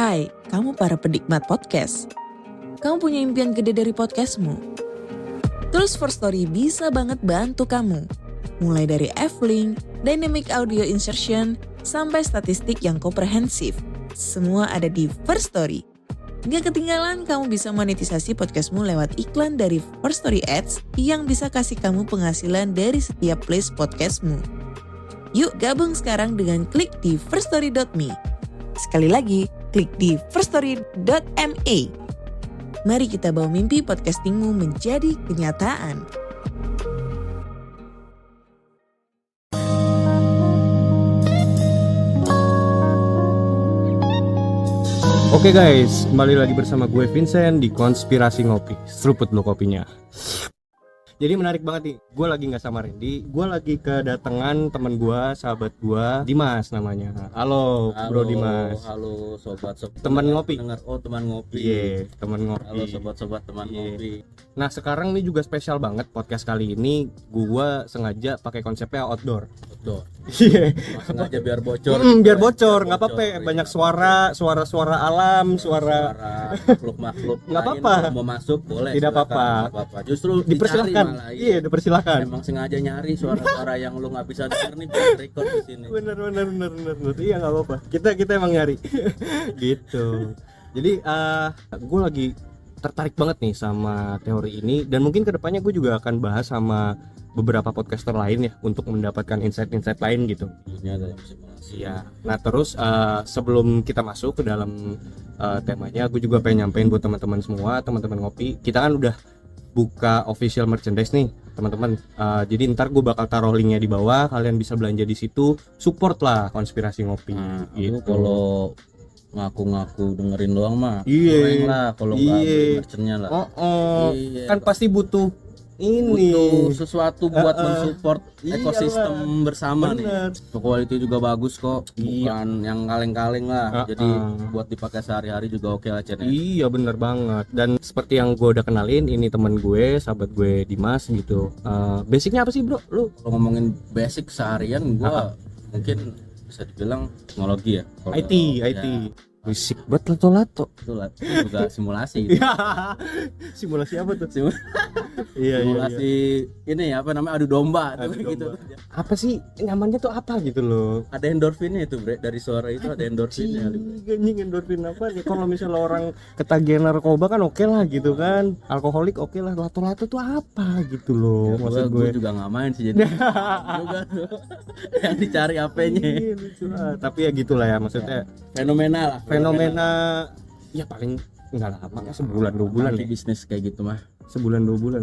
Hai, kamu para penikmat podcast. Kamu punya impian gede dari podcastmu? Terus First Story bisa banget bantu kamu. Mulai dari F-Link, Dynamic Audio Insertion, sampai statistik yang komprehensif. Semua ada di First Story. Gak ketinggalan kamu bisa monetisasi podcastmu lewat iklan dari First Story Ads yang bisa kasih kamu penghasilan dari setiap place podcastmu. Yuk gabung sekarang dengan klik di firststory.me. Sekali lagi, klik di firststory.me. Mari kita bawa mimpi podcastingmu menjadi kenyataan. Oke guys, kembali lagi bersama gue Vincent di Konspirasi Ngopi. Seruput lo kopinya. Jadi menarik banget nih, gue lagi gak sama Randy. Gue lagi kedatangan teman gue, sahabat gue, Dimas namanya. Halo bro Dimas. Halo sobat Teman ngopi. Dengar, teman ngopi. Iya, teman ngopi. Halo sobat-sobat teman ngopi. Nah sekarang nih juga spesial banget podcast kali ini. Gue sengaja pakai konsepnya outdoor. Betul. Iya. Sengaja biar bocor. Biar bocor, nggak apa-apa. Banyak suara alam, suara makhluk-makhluk. Nggak lain apa-apa. Mau masuk boleh. Tidak silakan, apa-apa. nggak apa-apa. Justru Dipersilakan. dicari malah, Iya, dipersilakan. Emang sengaja nyari suara-suara yang lu nggak bisa denger nih buat record di sini. Bener. Iya nggak apa-apa. Kita emang nyari. Gitu. Jadi gue lagi tertarik banget nih sama teori ini, dan mungkin kedepannya gue juga akan bahas sama beberapa podcaster lain ya untuk mendapatkan insight-insight lain gitu. Ini ada simulasi. Iya. Nah terus sebelum kita masuk ke dalam temanya, gue juga pengen nyampein buat teman-teman semua, teman-teman ngopi. Kita kan udah buka official merchandise nih teman-teman. Jadi ntar gue bakal taruh linknya di bawah. Kalian bisa belanja di situ. Support lah Konspirasi Ngopi. Gitu. Kalau ngaku-ngaku dengerin doang mah Iya lah, kalau nggak beli merchandise lah. Iya, kan pasti butuh sesuatu buat mensupport ekosistem bersama bener. nih. Quality juga bagus kok, bukan yang kaleng-kaleng lah. Jadi buat dipakai sehari-hari juga oke lah channel. Iya bener banget. Dan seperti yang gue udah kenalin, ini teman gue, sahabat gue Dimas gitu. Basicnya apa sih bro? Lu Kalau ngomongin basic seharian gue mungkin bisa dibilang teknologi ya. IT. Risik banget lato-lato. Itu juga simulasi gitu. Simulasi apa tuh? Simulasi ini apa namanya, adu domba tuh gitu. Apa sih nyamannya tuh apa gitu loh? Ada endorfinnya itu bre, dari suara itu ada endorfinnya. Anjing, endorfin apa nih? Kalau misalnya orang ketagihan narkoba kan oke lah gitu kan, alkoholik oke lah, lato-lato tuh apa gitu loh? Ya, maksud gue juga nggak main sih jadi juga tuh yang dicari apanya. Tapi ya gitulah ya, maksudnya fenomena ya paling nggak lama kan, sebulan 2 bulan di bisnis kayak gitu mah. Sebulan 2 bulan.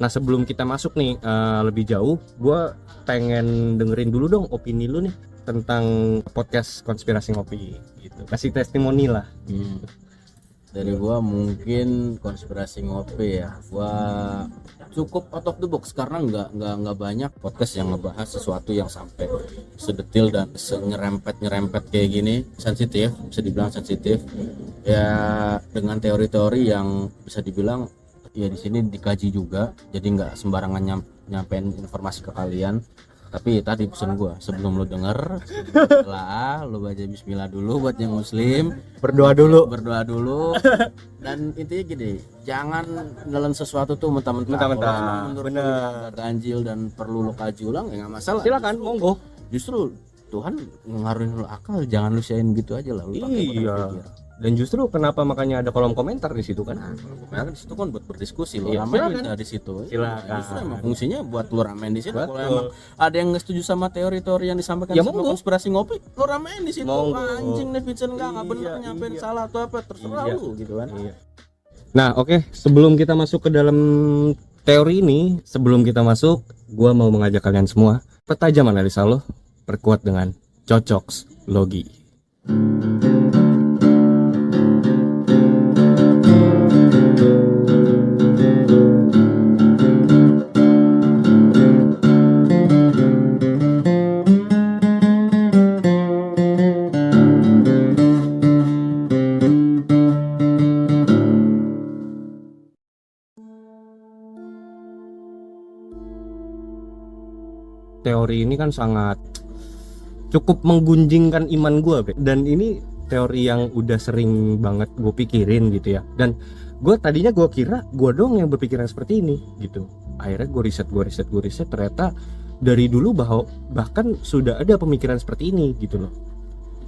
Nah sebelum kita masuk nih lebih jauh, gue pengen dengerin dulu dong opini lu nih tentang podcast Konspirasi Ngopi gitu. Kasih testimoni lah. Dari gua mungkin Konspirasi Ngopi ya, gua cukup out of the box karena nggak banyak podcast yang ngebahas sesuatu yang sampai sedetil dan nyerempet kayak gini. Sensitif, bisa dibilang sensitif ya, dengan teori-teori yang bisa dibilang ya di sini dikaji juga, jadi nggak sembarangan nyampein informasi ke kalian. Tapi tadi pesan gue, sebelum lu denger, setelah lu baca bismillah dulu buat yang muslim, berdoa dulu dan intinya gini, jangan nelen sesuatu tuh mentah-mentah. Bener, ganjil dan perlu lu kaji ulang ya nggak masalah, silakan monggo. Justru Tuhan ngaruhin lu akal, jangan lu siain gitu aja lah, lu pakai berpikir. Dan justru kenapa makanya ada kolom komentar di situ kan? Nah, di situ kan buat berdiskusi, lo Iya, ramein di situ. Silakan. Justru emang fungsinya buat lu ramein di situ. Kalau emang ada yang nggak setuju sama teori-teori yang disampaikan ya, sama Konspirasi Ngopi, lu ramein di situ. Anjing nih Vincent nggak bener nyampein salah atau apa, terserah lu gitu kan. Nah, oke, sebelum kita masuk ke dalam teori ini, sebelum kita masuk, gua mau mengajak kalian semua, pertajam analisa lo, perkuat dengan Cocox Logi. Teori ini kan sangat cukup menggunjingkan iman gue, dan ini teori yang udah sering banget gue pikirin gitu ya. Dan tadinya gue kira gue dong yang berpikiran seperti ini gitu. Akhirnya gue riset ternyata dari dulu bahkan sudah ada pemikiran seperti ini gitu loh,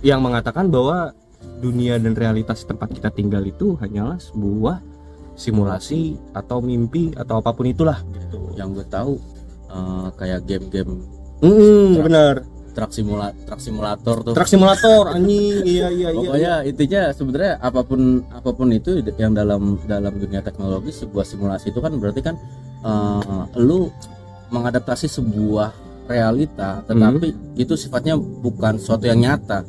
yang mengatakan bahwa dunia dan realitas tempat kita tinggal itu hanyalah sebuah simulasi atau mimpi atau apapun itulah gitu. Yang gue tahu kayak game-game benar, truk simulator tuh. Truk simulator anjing. Iya. Pokoknya intinya sebenarnya apapun itu yang dalam dunia teknologi, sebuah simulasi itu kan berarti kan lu mengadaptasi sebuah realita, tetapi itu sifatnya bukan sesuatu yang nyata.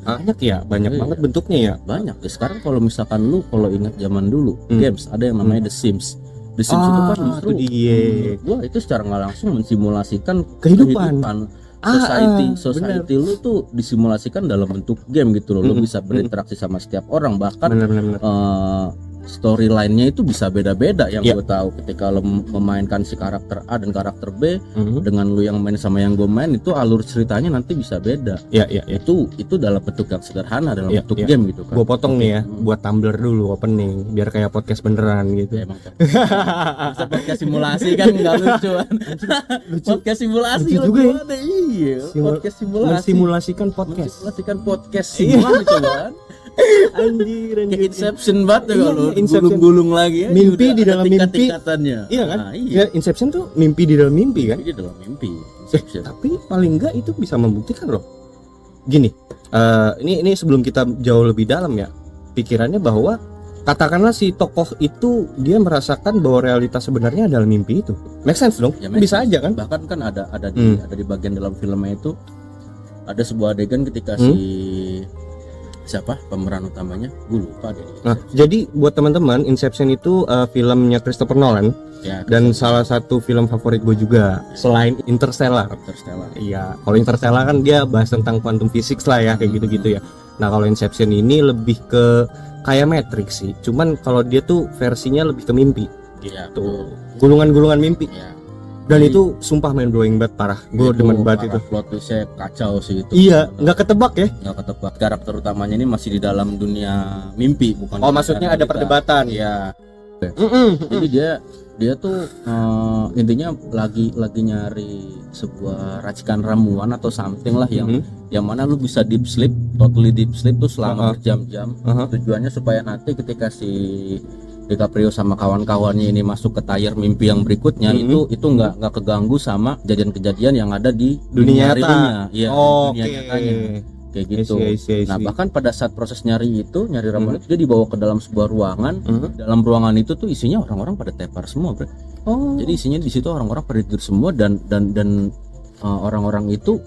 Banyak banget bentuknya ya. Banyak. Sekarang kalau misalkan lu ingat zaman dulu games ada yang namanya The Sims. The Sims itu kan justru gua itu secara nggak langsung mensimulasikan kehidupan. Society lu tuh disimulasikan dalam bentuk game gitu loh. Lu bisa berinteraksi sama setiap orang, bahkan storyline-nya itu bisa beda-beda yang gue tahu. Ketika lo memainkan si karakter A dan karakter B dengan lu yang main sama yang gue main, itu alur ceritanya nanti bisa beda. Itu dalam bentuk yang sederhana, dalam bentuk game gitu kan. Gue potong nih ya, buat tumbler dulu opening biar kayak podcast beneran gitu. Emang bisa podcast simulasi kan nggak lucu kan. Podcast simulasi juga ya. Iya, podcast simulasi. Simulasikan podcast. Simulasi coba kan. Anjir. Kayak Inception banget ya kalau Inception. gulung-gulung lagi ya. Mimpi di dalam mimpi. Tingkat-tingkatannya. Iya kan? Nah, iya. Ya, Inception tuh mimpi di dalam mimpi kan? Mimpi di dalam mimpi. Inception. Tapi paling enggak itu bisa membuktikan loh. Gini, ini sebelum kita jauh lebih dalam ya, pikirannya bahwa katakanlah si tokoh itu dia merasakan bahwa realitas sebenarnya adalah mimpi itu. Make sense dong? Ya, bisa aja kan? Bahkan kan ada di bagian dalam filmnya itu ada sebuah adegan ketika siapa pemeran utamanya, gue lupa deh. Nah, jadi buat teman-teman, Inception itu filmnya Christopher Nolan ya, dan salah satu film favorit gue juga selain Interstellar. Iya, kalau Interstellar kan dia bahas tentang quantum physics lah ya, kayak gitu-gitu ya. Nah, kalau Inception ini lebih ke kayak Matrix sih. Cuman kalau dia tuh versinya lebih ke mimpi. Gitu. Gulungan-gulungan mimpi. Ya. Dan jadi, itu sumpah main blowing banget parah. Gue demen banget itu. Plot twistnya kacau sih itu. Iya, nggak ketebak ya? Nggak ketebak. Karakter utamanya ini masih di dalam dunia mimpi, bukan. Oh, maksudnya ada perdebatan. Iya. Jadi dia tuh intinya lagi nyari sebuah racikan ramuan atau something lah yang mana lu bisa deep sleep, totally deep sleep tuh selama berjam-jam. Tujuannya supaya nanti ketika si DiCaprio sama kawan-kawannya ini masuk ke tier mimpi yang berikutnya itu nggak keganggu sama kejadian-kejadian yang ada di dunia nyata. Iya, dunia nyatanya. Kayak gitu. I see. Nah, bahkan pada saat proses nyari ramuan itu dia dibawa ke dalam sebuah ruangan. Dalam ruangan itu tuh isinya orang-orang pada tepar semua, bro. Jadi isinya di situ orang-orang pada tidur semua dan orang-orang itu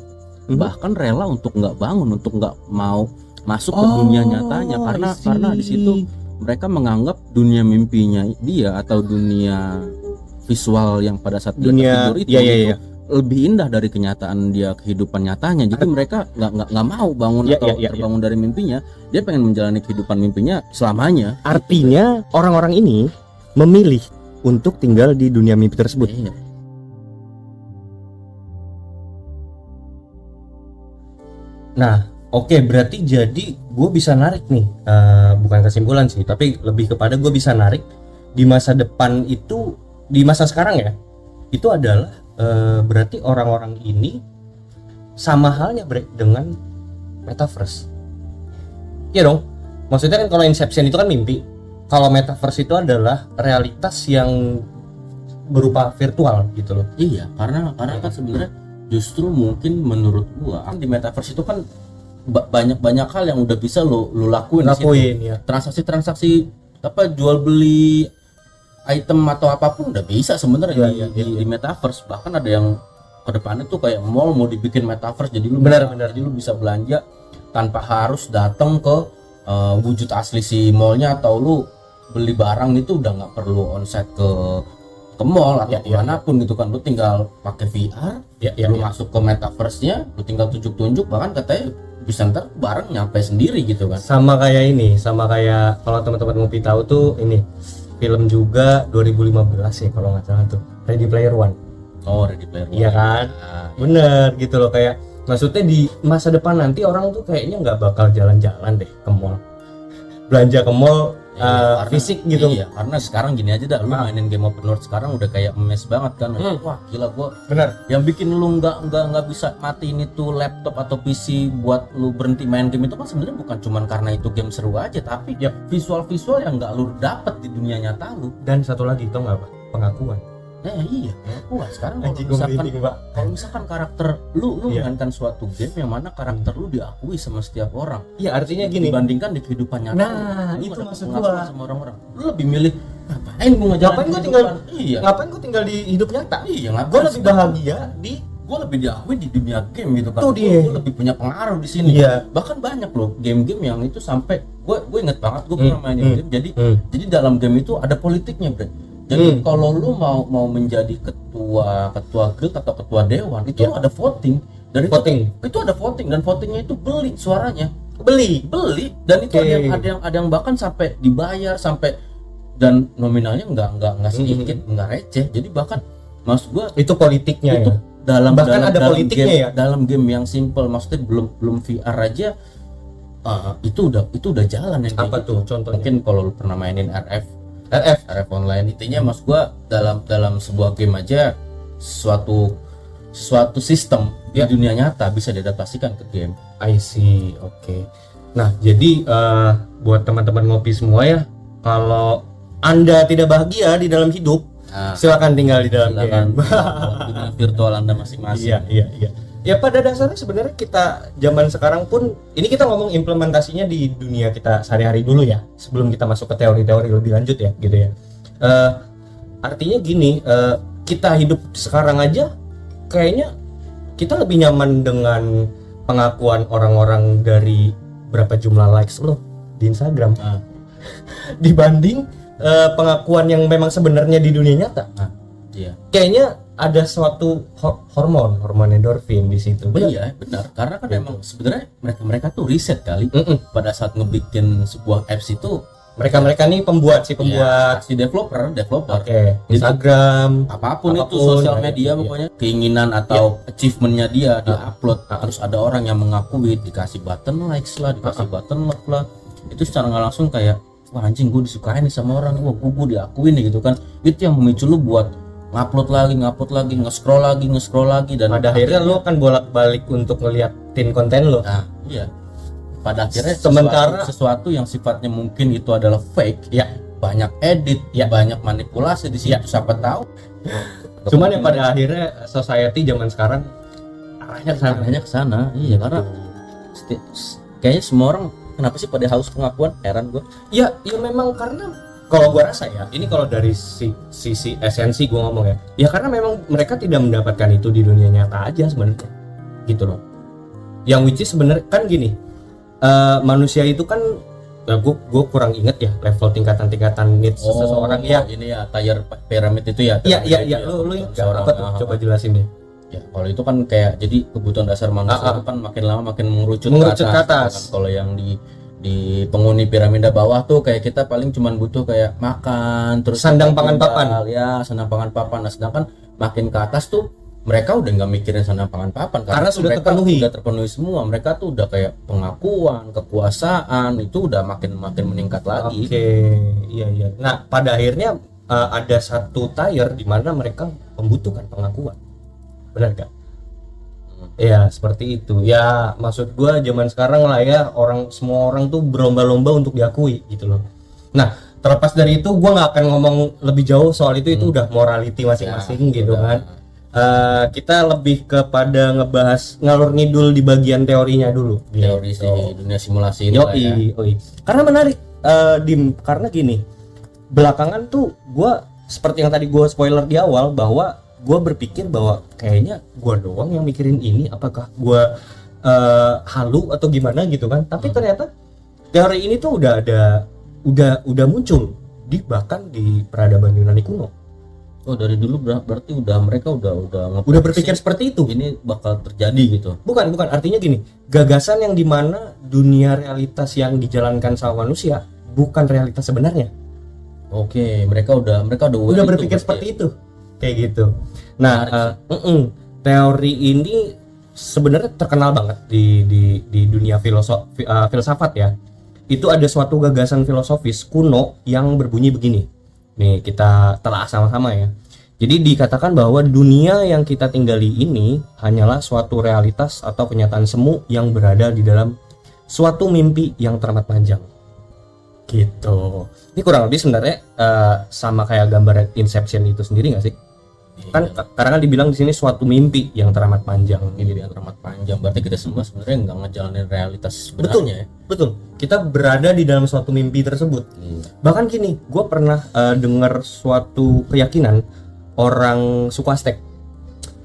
bahkan rela untuk nggak bangun, untuk nggak mau masuk ke dunia nyatanya karena di situ mereka menganggap dunia mimpinya dia atau dunia visual yang pada saat dia tidur itu lebih indah dari kenyataan dia kehidupan nyatanya. Jadi mereka nggak mau bangun atau terbangun dari mimpinya. Dia pengen menjalani kehidupan mimpinya selamanya. Artinya orang-orang ini memilih untuk tinggal di dunia mimpi tersebut. Nah, oke, berarti jadi gue bisa narik nih, bukan kesimpulan sih, tapi lebih kepada gue bisa narik di masa depan itu, di masa sekarang ya, itu adalah berarti orang-orang ini sama halnya dengan metaverse. Iya dong, maksudnya kan kalau Inception itu kan mimpi, kalau metaverse itu adalah realitas yang berupa virtual gitu loh. Iya, karena kan sebenarnya justru mungkin menurut gua kan di metaverse itu kan banyak hal yang udah bisa lo lakuin ya. Transaksi apa jual beli item atau apapun udah bisa sebenarnya di metaverse. Bahkan ada yang ke depannya tuh kayak mall mau dibikin metaverse, jadi lu jadi lu bisa belanja tanpa harus datang ke wujud asli si mallnya, atau lu beli barang itu udah nggak perlu onsite ke mall atau kemanapun gitu kan. Lu tinggal pakai VR, lu masuk ke metaverse-nya, lu tinggal tunjuk-tunjuk, bahkan katanya bisa ntar barang nyampe sendiri gitu kan. Sama kayak kalau teman-teman ngopi tahu tuh ini film juga 2015 ya kalau nggak salah tuh, Ready Player One. Oh, Ready Player One. Iya kan? Bener gitu loh, kayak maksudnya di masa depan nanti orang tuh kayaknya nggak bakal jalan-jalan deh ke mall. belanja ke mall Karena- fisik gitu. Iya, karena sekarang gini aja dah, lu mainin game open world sekarang udah kayak mes banget kan. Wah, gila gua. Benar. Yang bikin lu nggak bisa matiin itu laptop atau PC buat lu berhenti main game itu kan sebenarnya bukan cuman karena itu game seru aja, tapi visual-visual yang nggak lu dapet di dunia nyata lu. Dan satu lagi tau nggak apa? Pengakuan. Iya, gua sekarang Anjing, gua merinding, Pak. kalau misalkan karakter lu Iya. mainkan suatu game yang mana karakter lu diakui sama setiap orang, Iya, artinya gini. dibandingkan di kehidupan nyata. Nah, lu itu nggak maksud dapet gua. pengakuan sama orang-orang. Lu lebih milih ngapain gua ngejalanin Ngapain gua kehidupan? Iya. Ngapain gue tinggal di hidup nyata? Iya, ngapain Gue lebih sih? bahagia di Gue lebih diakui di dunia game gitu kan. Tuh dia. Gue lebih punya pengaruh di sini. Iya. Bahkan banyak loh game-game yang itu sampai gue inget banget gue pernah mainin game. Jadi dalam game itu ada politiknya, Bre. Jadi kalau lu mau menjadi ketua guild atau ketua dewan itu lu ada voting. Dari Voting. itu ada voting dan votingnya itu beli suaranya. beli. Dan itu Oke. ada yang bahkan sampai dibayar sampai dan nominalnya nggak sedikit, nggak receh. Jadi bahkan maksud gua Itu politiknya itu ya. Bahkan ada politiknya game, ya? dalam game yang simple, maksudnya belum VR aja itu udah jalan yang kayak Apa gitu. tuh contohnya? Mungkin kalau lu pernah mainin RF. RF online, intinya maksud gua dalam sebuah game aja suatu sistem Ya. di dunia nyata bisa diadaptasikan ke game. I see. Oke. Nah, jadi buat teman-teman ngopi semua ya, kalau Anda tidak bahagia di dalam hidup, Nah, silakan tinggal di dalam silakan game. dunia virtual Anda masing-masing. Iya. Ya pada dasarnya sebenarnya kita zaman sekarang pun ini kita ngomong implementasinya di dunia kita sehari-hari dulu ya, sebelum kita masuk ke teori-teori lebih lanjut ya, gitu ya. Artinya gini, kita hidup sekarang aja kayaknya kita lebih nyaman dengan pengakuan orang-orang dari berapa jumlah likes lo di Instagram Nah, dibanding pengakuan yang memang sebenarnya di dunia nyata. iya. Kayaknya ada suatu hormon endorfin di situ. Iya, benar. Karena kan emang sebenarnya mereka tuh riset kali. Pada saat ngebikin sebuah apps itu Mereka nih pembuat si developer. Oke, Instagram, Apapun itu Apapun, sosial ya, media iya. pokoknya keinginan atau achievementnya dia diupload, terus ada orang yang mengakui, dikasih button likes lah, dikasih button love lah, itu secara nggak langsung kayak wah anjing gue disukain nih sama orang, wah gue diakuin nih gitu kan. Itu yang memicu lu buat ngupload lagi, nge-scroll lagi dan pada akhirnya lo akan bolak-balik untuk ngeliatin konten lo. nah iya, pada akhirnya Sementara- sesuatu yang sifatnya mungkin itu adalah fake, Ya. banyak edit, banyak manipulasi di situ, siapa tahu. Cuman ya pada akhirnya society zaman sekarang arahnya ke sana. Arahnya ke sana. Iya, karena kayaknya semua orang kenapa sih pada haus pengakuan? Heran gue. Ya memang karena kalau gua rasa ya, ini kalau dari sisi esensi gua ngomong ya. Ya karena memang mereka tidak mendapatkan itu di dunia nyata aja sebenarnya. Gitu loh. Yang which is sebenarnya kan gini. Manusia itu kan ya gua kurang inget ya level tingkatan needs seseorang ya. Ini ya tier pyramid itu ya. Iya, lu apa tuh? Coba jelasin deh. Ya, kalau itu kan kayak jadi kebutuhan dasar manusia itu kan makin lama makin mengerucut Mengerucut ke atas. Kan kalau yang di penghuni piramida bawah tuh kayak kita paling cuman butuh kayak makan, terus Sandang pangan tinggal, papan. Ya, sandang pangan papan. Nah, sedangkan makin ke atas tuh mereka udah nggak mikirin sandang pangan papan Karena sudah mereka terpenuhi. udah terpenuhi semua. Mereka tuh udah kayak pengakuan, kekuasaan itu udah makin meningkat lagi. Oke, iya. Nah, pada akhirnya ada satu tier di mana mereka membutuhkan pengakuan. Benar gak? Ya, seperti itu. Ya, maksud gua zaman sekarang lah ya, semua orang tuh berlomba-lomba untuk diakui gitu loh. Nah, terlepas dari itu gua nggak akan ngomong lebih jauh soal itu udah morality masing-masing Ya, gitu udah. kan. Kita lebih kepada ngebahas ngalur ngidul di bagian teorinya dulu. Teori Gitu. si dunia simulasi ini lah ya. Yoi. Karena menarik, Dim, karena gini, belakangan tuh gua seperti yang tadi gua spoiler di awal bahwa gua berpikir bahwa kayaknya gua doang yang mikirin ini, apakah gua halu atau gimana gitu kan. Tapi ternyata teori ini tuh udah muncul bahkan di peradaban Yunani kuno. Oh, dari dulu berarti mereka udah Udah berpikir seperti itu. ini bakal terjadi gitu. Bukan, artinya gini, gagasan yang dimana dunia realitas yang dijalankan sama manusia bukan realitas sebenarnya. Oke, mereka udah Udah berpikir seperti itu, kayak gitu. Nah, teori ini sebenarnya terkenal banget di dunia filsafat ya. itu ada suatu gagasan filosofis kuno yang berbunyi begini. Nih kita telah sama-sama ya. Jadi dikatakan bahwa dunia yang kita tinggali ini hanyalah suatu realitas atau kenyataan semu yang berada di dalam suatu mimpi yang teramat panjang. Gitu. Ini kurang lebih sebenarnya sama kayak gambar Inception itu sendiri nggak sih? Kan karena kan dibilang di sini suatu mimpi yang teramat panjang. Ini yang teramat panjang. Berarti kita semua sebenarnya nggak ngejalanin realitas sebenarnya ya. Betul. Kita berada di dalam suatu mimpi tersebut. Bahkan gini, gue pernah dengar suatu keyakinan orang suku Aztec.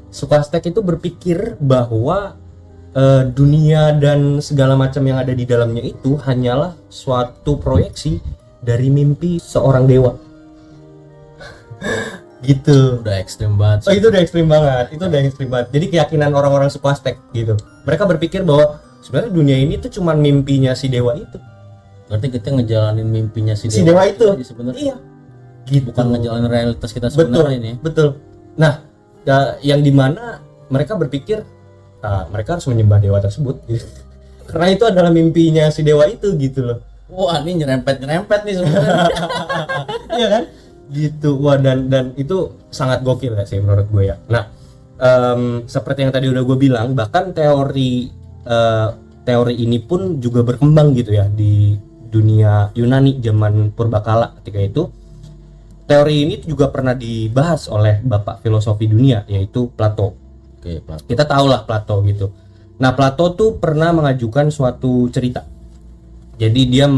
Suku Aztec itu berpikir bahwa dunia dan segala macam yang ada di dalamnya itu hanyalah suatu proyeksi dari mimpi seorang dewa. Gitu. Udah ekstrim banget. Oh, itu udah ekstrim banget. Itu udah ekstrim banget. Jadi keyakinan orang-orang suku Aztec gitu. Mereka berpikir bahwa sebenarnya dunia ini tuh cuma mimpinya si dewa itu. Berarti kita ngejalanin mimpinya si dewa itu. Sebenarnya. Iya. Gitu. Bukan ngejalanin realitas kita sebenarnya ini. Betul. Nah, yang dimana mereka berpikir mereka harus menyembah dewa tersebut gitu. Karena itu adalah mimpinya si dewa itu gitu loh. Wah, ini nyerempet nih sebenarnya. Iya kan? Gitu. Wah, dan itu sangat gokil ya sih menurut gue ya. Nah, seperti yang tadi udah gue bilang, bahkan teori ini pun juga berkembang gitu ya di dunia Yunani zaman purbakala. Ketika itu teori ini juga pernah dibahas oleh bapak filosofi dunia yaitu Plato. Oke, Plato. Kita tahu lah Plato gitu. Nah, Plato tuh pernah mengajukan suatu cerita. Jadi dia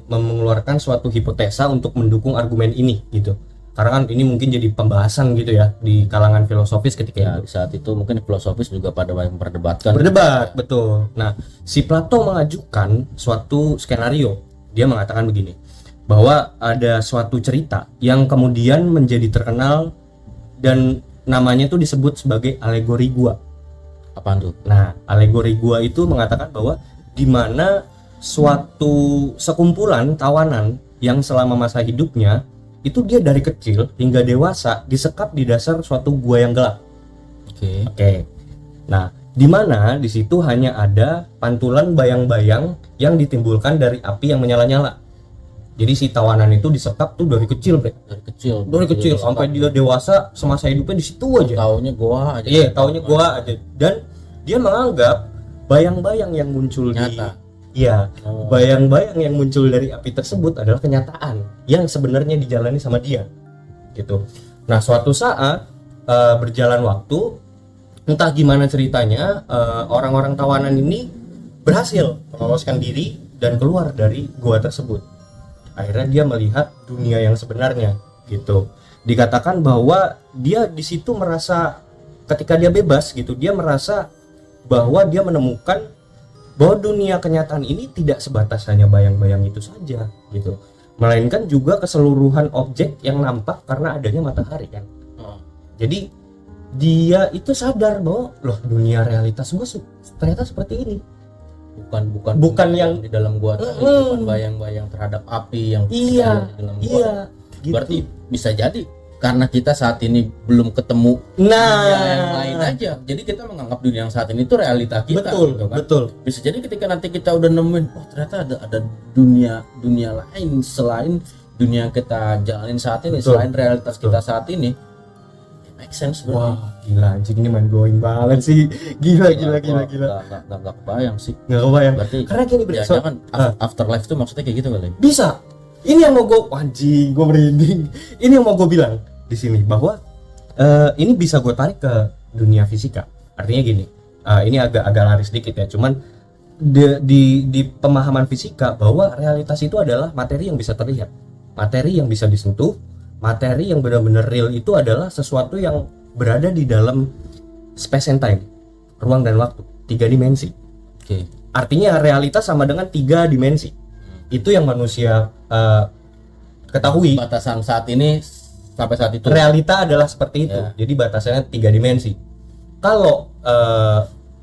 mengeluarkan suatu hipotesa untuk mendukung argumen ini gitu. Karena kan ini mungkin jadi pembahasan gitu ya di kalangan filosofis ketika Ya, itu. di saat itu mungkin filosofis juga pada memperdebatkan. Berdebat, betul. Nah, si Plato mengajukan suatu skenario. Dia mengatakan begini, bahwa ada suatu cerita yang kemudian menjadi terkenal dan namanya tuh disebut sebagai alegori gua. Apaan tuh? Nah, alegori gua itu mengatakan bahwa di mana suatu sekumpulan tawanan yang selama masa hidupnya itu dia dari kecil hingga dewasa disekap di dasar suatu gua yang gelap. Oke. Nah, di mana di situ hanya ada pantulan bayang-bayang yang ditimbulkan dari api yang menyala-nyala. Jadi si tawanan itu disekap tuh dari kecil, Bre. Dari kecil sampai dia dewasa semasa hidupnya di situ aja. Taunya gua aja. Iya, taunya gua aja. Dan dia menganggap bayang-bayang yang muncul nyata. Bayang-bayang yang muncul dari api tersebut adalah kenyataan yang sebenarnya dijalani sama dia. Gitu. Nah, suatu saat berjalan waktu, entah gimana ceritanya, orang-orang tawanan ini berhasil meloloskan diri dan keluar dari gua tersebut. Akhirnya dia melihat dunia yang sebenarnya gitu. Dikatakan bahwa dia di situ merasa ketika dia bebas gitu, dia merasa bahwa dia menemukan bahwa dunia kenyataan ini tidak sebatas hanya bayang-bayang itu saja gitu. Melainkan juga keseluruhan objek yang nampak karena adanya matahari kan. Jadi dia itu sadar bahwa loh, dunia realitas gua ternyata seperti ini. Bukan yang di dalam gua tadi, bukan bayang-bayang terhadap api yang di dalam gua. Gitu. Berarti bisa jadi karena kita saat ini belum ketemu dunia yang lain aja. Jadi kita menganggap dunia yang saat ini itu realita kita. Betul, gitu kan? betul. Bisa jadi ketika nanti kita udah nemuin, ternyata ada dunia lain selain dunia yang kita jalanin saat ini, selain realitas kita saat ini. Make sense. Wah, gila anjing, ini mind blowing banget sih. Gila. Nggak kebayang sih. Nggak kebayang. Berarti karena gini, jangan afterlife tuh maksudnya kayak gitu kali. Bisa. Ini yang mau gue, anjing, gue merinding. Ini yang mau gue bilang di sini bahwa ini bisa gue tarik ke dunia fisika. Artinya gini, ini agak lari sedikit ya. Cuman di pemahaman fisika bahwa realitas itu adalah materi yang bisa terlihat, materi yang bisa disentuh, materi yang benar-benar real itu adalah sesuatu yang berada di dalam space and time, ruang dan waktu, 3 dimensi. Artinya realitas sama dengan 3 dimensi. Itu yang manusia ketahui. Batasan saat ini sampai saat itu. Realita adalah seperti itu. Jadi batasannya 3 dimensi. Kalau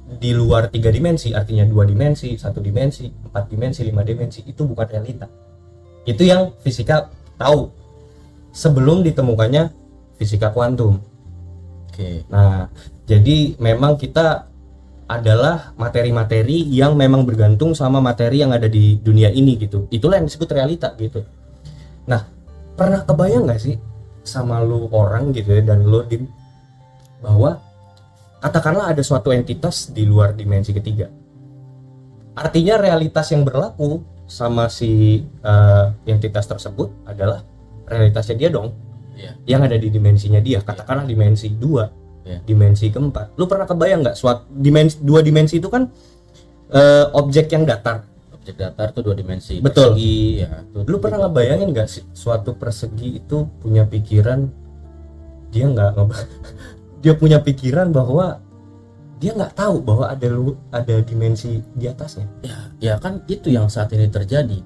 di luar 3 dimensi, artinya 2 dimensi, 1 dimensi, 4 dimensi, 5 dimensi, itu bukan realita. Itu yang fisika tahu sebelum ditemukannya fisika kuantum. Nah, jadi memang kita adalah materi-materi yang memang bergantung sama materi yang ada di dunia ini gitu. Itulah yang disebut realita gitu. Nah, pernah kebayang nggak sih sama lu orang gitu ya, dan lu Dim, bahwa katakanlah ada suatu entitas di luar dimensi ketiga. Artinya realitas yang berlaku sama si entitas tersebut adalah realitasnya dia dong. Iya. Yang ada di dimensinya dia, katakanlah dimensi 2, dimensi keempat. Lu pernah kebayang nggak dua dimensi itu kan objek yang datar. Objek datar tuh 2 dimensi. Betul. Persegi, ya, Lu pernah ngebayangin nggak sih suatu persegi itu punya pikiran, dia dia punya pikiran bahwa dia nggak tahu bahwa ada dimensi di atasnya. Ya kan itu yang saat ini terjadi.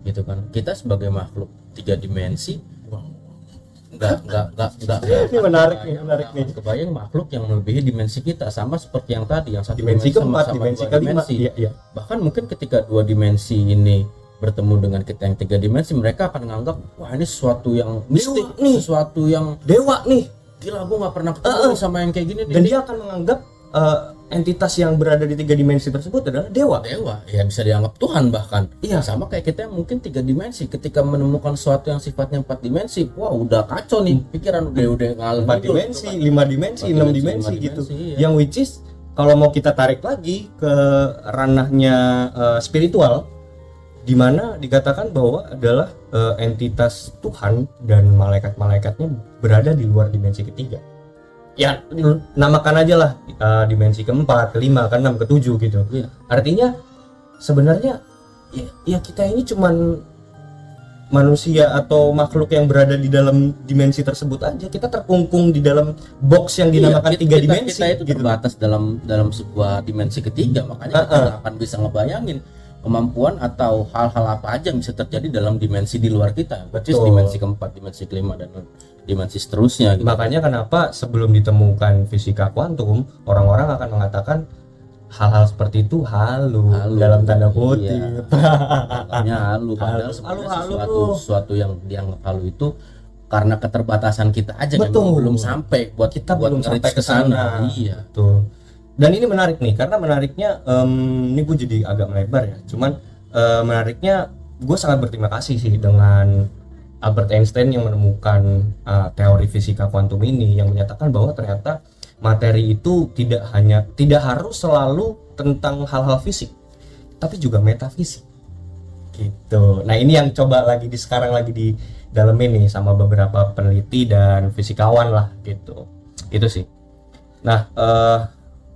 Gitu kan. Kita sebagai makhluk 3 dimensi enggak Ini menarik nih. Kebayang makhluk yang melebihi dimensi kita, sama seperti yang tadi, yang satu Dimensi keempat, sama dimensi 2 kelima. dimensi. Iya. Bahkan mungkin ketika 2 dimensi ini bertemu dengan kita yang 3 dimensi, mereka akan menganggap wah ini sesuatu yang mistik nih, sesuatu yang Dewa nih. gila, gue nggak pernah ketemu sama yang kayak gini nih. Dan dia akan menganggap entitas yang berada di 3 dimensi tersebut adalah dewa. Ya bisa dianggap Tuhan bahkan. Iya. Sama kayak kita yang mungkin 3 dimensi, ketika menemukan sesuatu yang sifatnya 4 dimensi, wah udah kacau nih pikiran, udah ngalem 4 dimensi, 5 dimensi, 6 dimensi gitu. Iya. Yang which is kalau mau kita tarik lagi ke ranahnya spiritual, di mana dikatakan bahwa adalah entitas Tuhan dan malaikat-malaikatnya berada di luar dimensi ketiga. Ya namakan aja lah dimensi keempat, kelima, keenam, ketujuh gitu. Iya. Artinya sebenarnya ya kita ini cuman manusia atau makhluk yang berada di dalam dimensi tersebut aja. Kita terkungkung di dalam box yang dinamakan 3 dimensi. Kita itu gitu. terbatas dalam sebuah dimensi ketiga, makanya kita nggak akan bisa ngebayangin kemampuan atau hal-hal apa aja yang bisa terjadi dalam dimensi di luar kita. Berarti dimensi keempat, dimensi kelima, dan dimensi seterusnya gitu. Makanya kenapa sebelum ditemukan fisika kuantum, orang-orang akan mengatakan hal-hal seperti itu halu dalam tanda kutip. Iya. Makanya halu, padahal sesuatu yang dianggap halu itu karena keterbatasan kita aja. Betul. Belum sampai buat kita buat belum sampai ke sana. Iya. Betul. Dan ini menarik nih, karena menariknya ini gue jadi agak melebar ya. Cuman menariknya gue sangat berterima kasih sih dengan Albert Einstein yang menemukan teori fisika kuantum ini, yang menyatakan bahwa ternyata materi itu tidak harus selalu tentang hal-hal fisik, tapi juga metafisik gitu. Nah ini yang coba sekarang lagi di dalam ini sama beberapa peneliti dan fisikawan lah gitu. Itu sih. Nah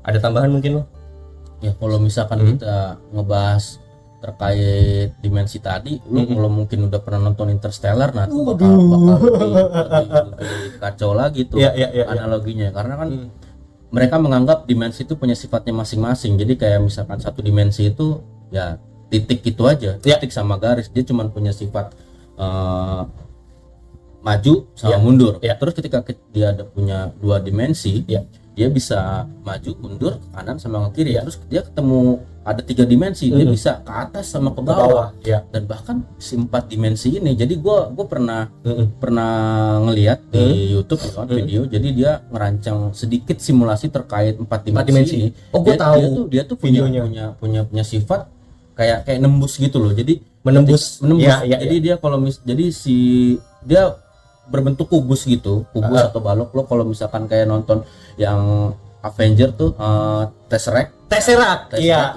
ada tambahan mungkin lo? Ya kalau misalkan kita ngebahas terkait dimensi tadi, lu kalau mungkin udah pernah nonton Interstellar, nah itu bakal lebih kacau lagi tuh analoginya. Karena kan mereka menganggap dimensi itu punya sifatnya masing-masing. Jadi kayak misalkan satu dimensi itu ya titik itu aja, titik sama garis, dia cuma punya sifat maju sama mundur. Terus ketika dia ada punya 2 dimensi, dia bisa maju mundur ke kanan sama ke kiri. Terus dia ketemu ada 3 dimensi, dia bisa ke atas sama ke bawah. Dan bahkan si 4 dimensi ini, jadi gue pernah ngelihat di YouTube kan video, jadi dia ngerancang sedikit simulasi terkait 4 dimensi. Oh, gue tahu. Dia tuh punya sifat kayak nembus gitu loh. Jadi menembus. Jadi dia dia berbentuk kubus gitu, atau balok. Lo kalau misalkan kayak nonton yang Avenger tuh Tesseract. Iya,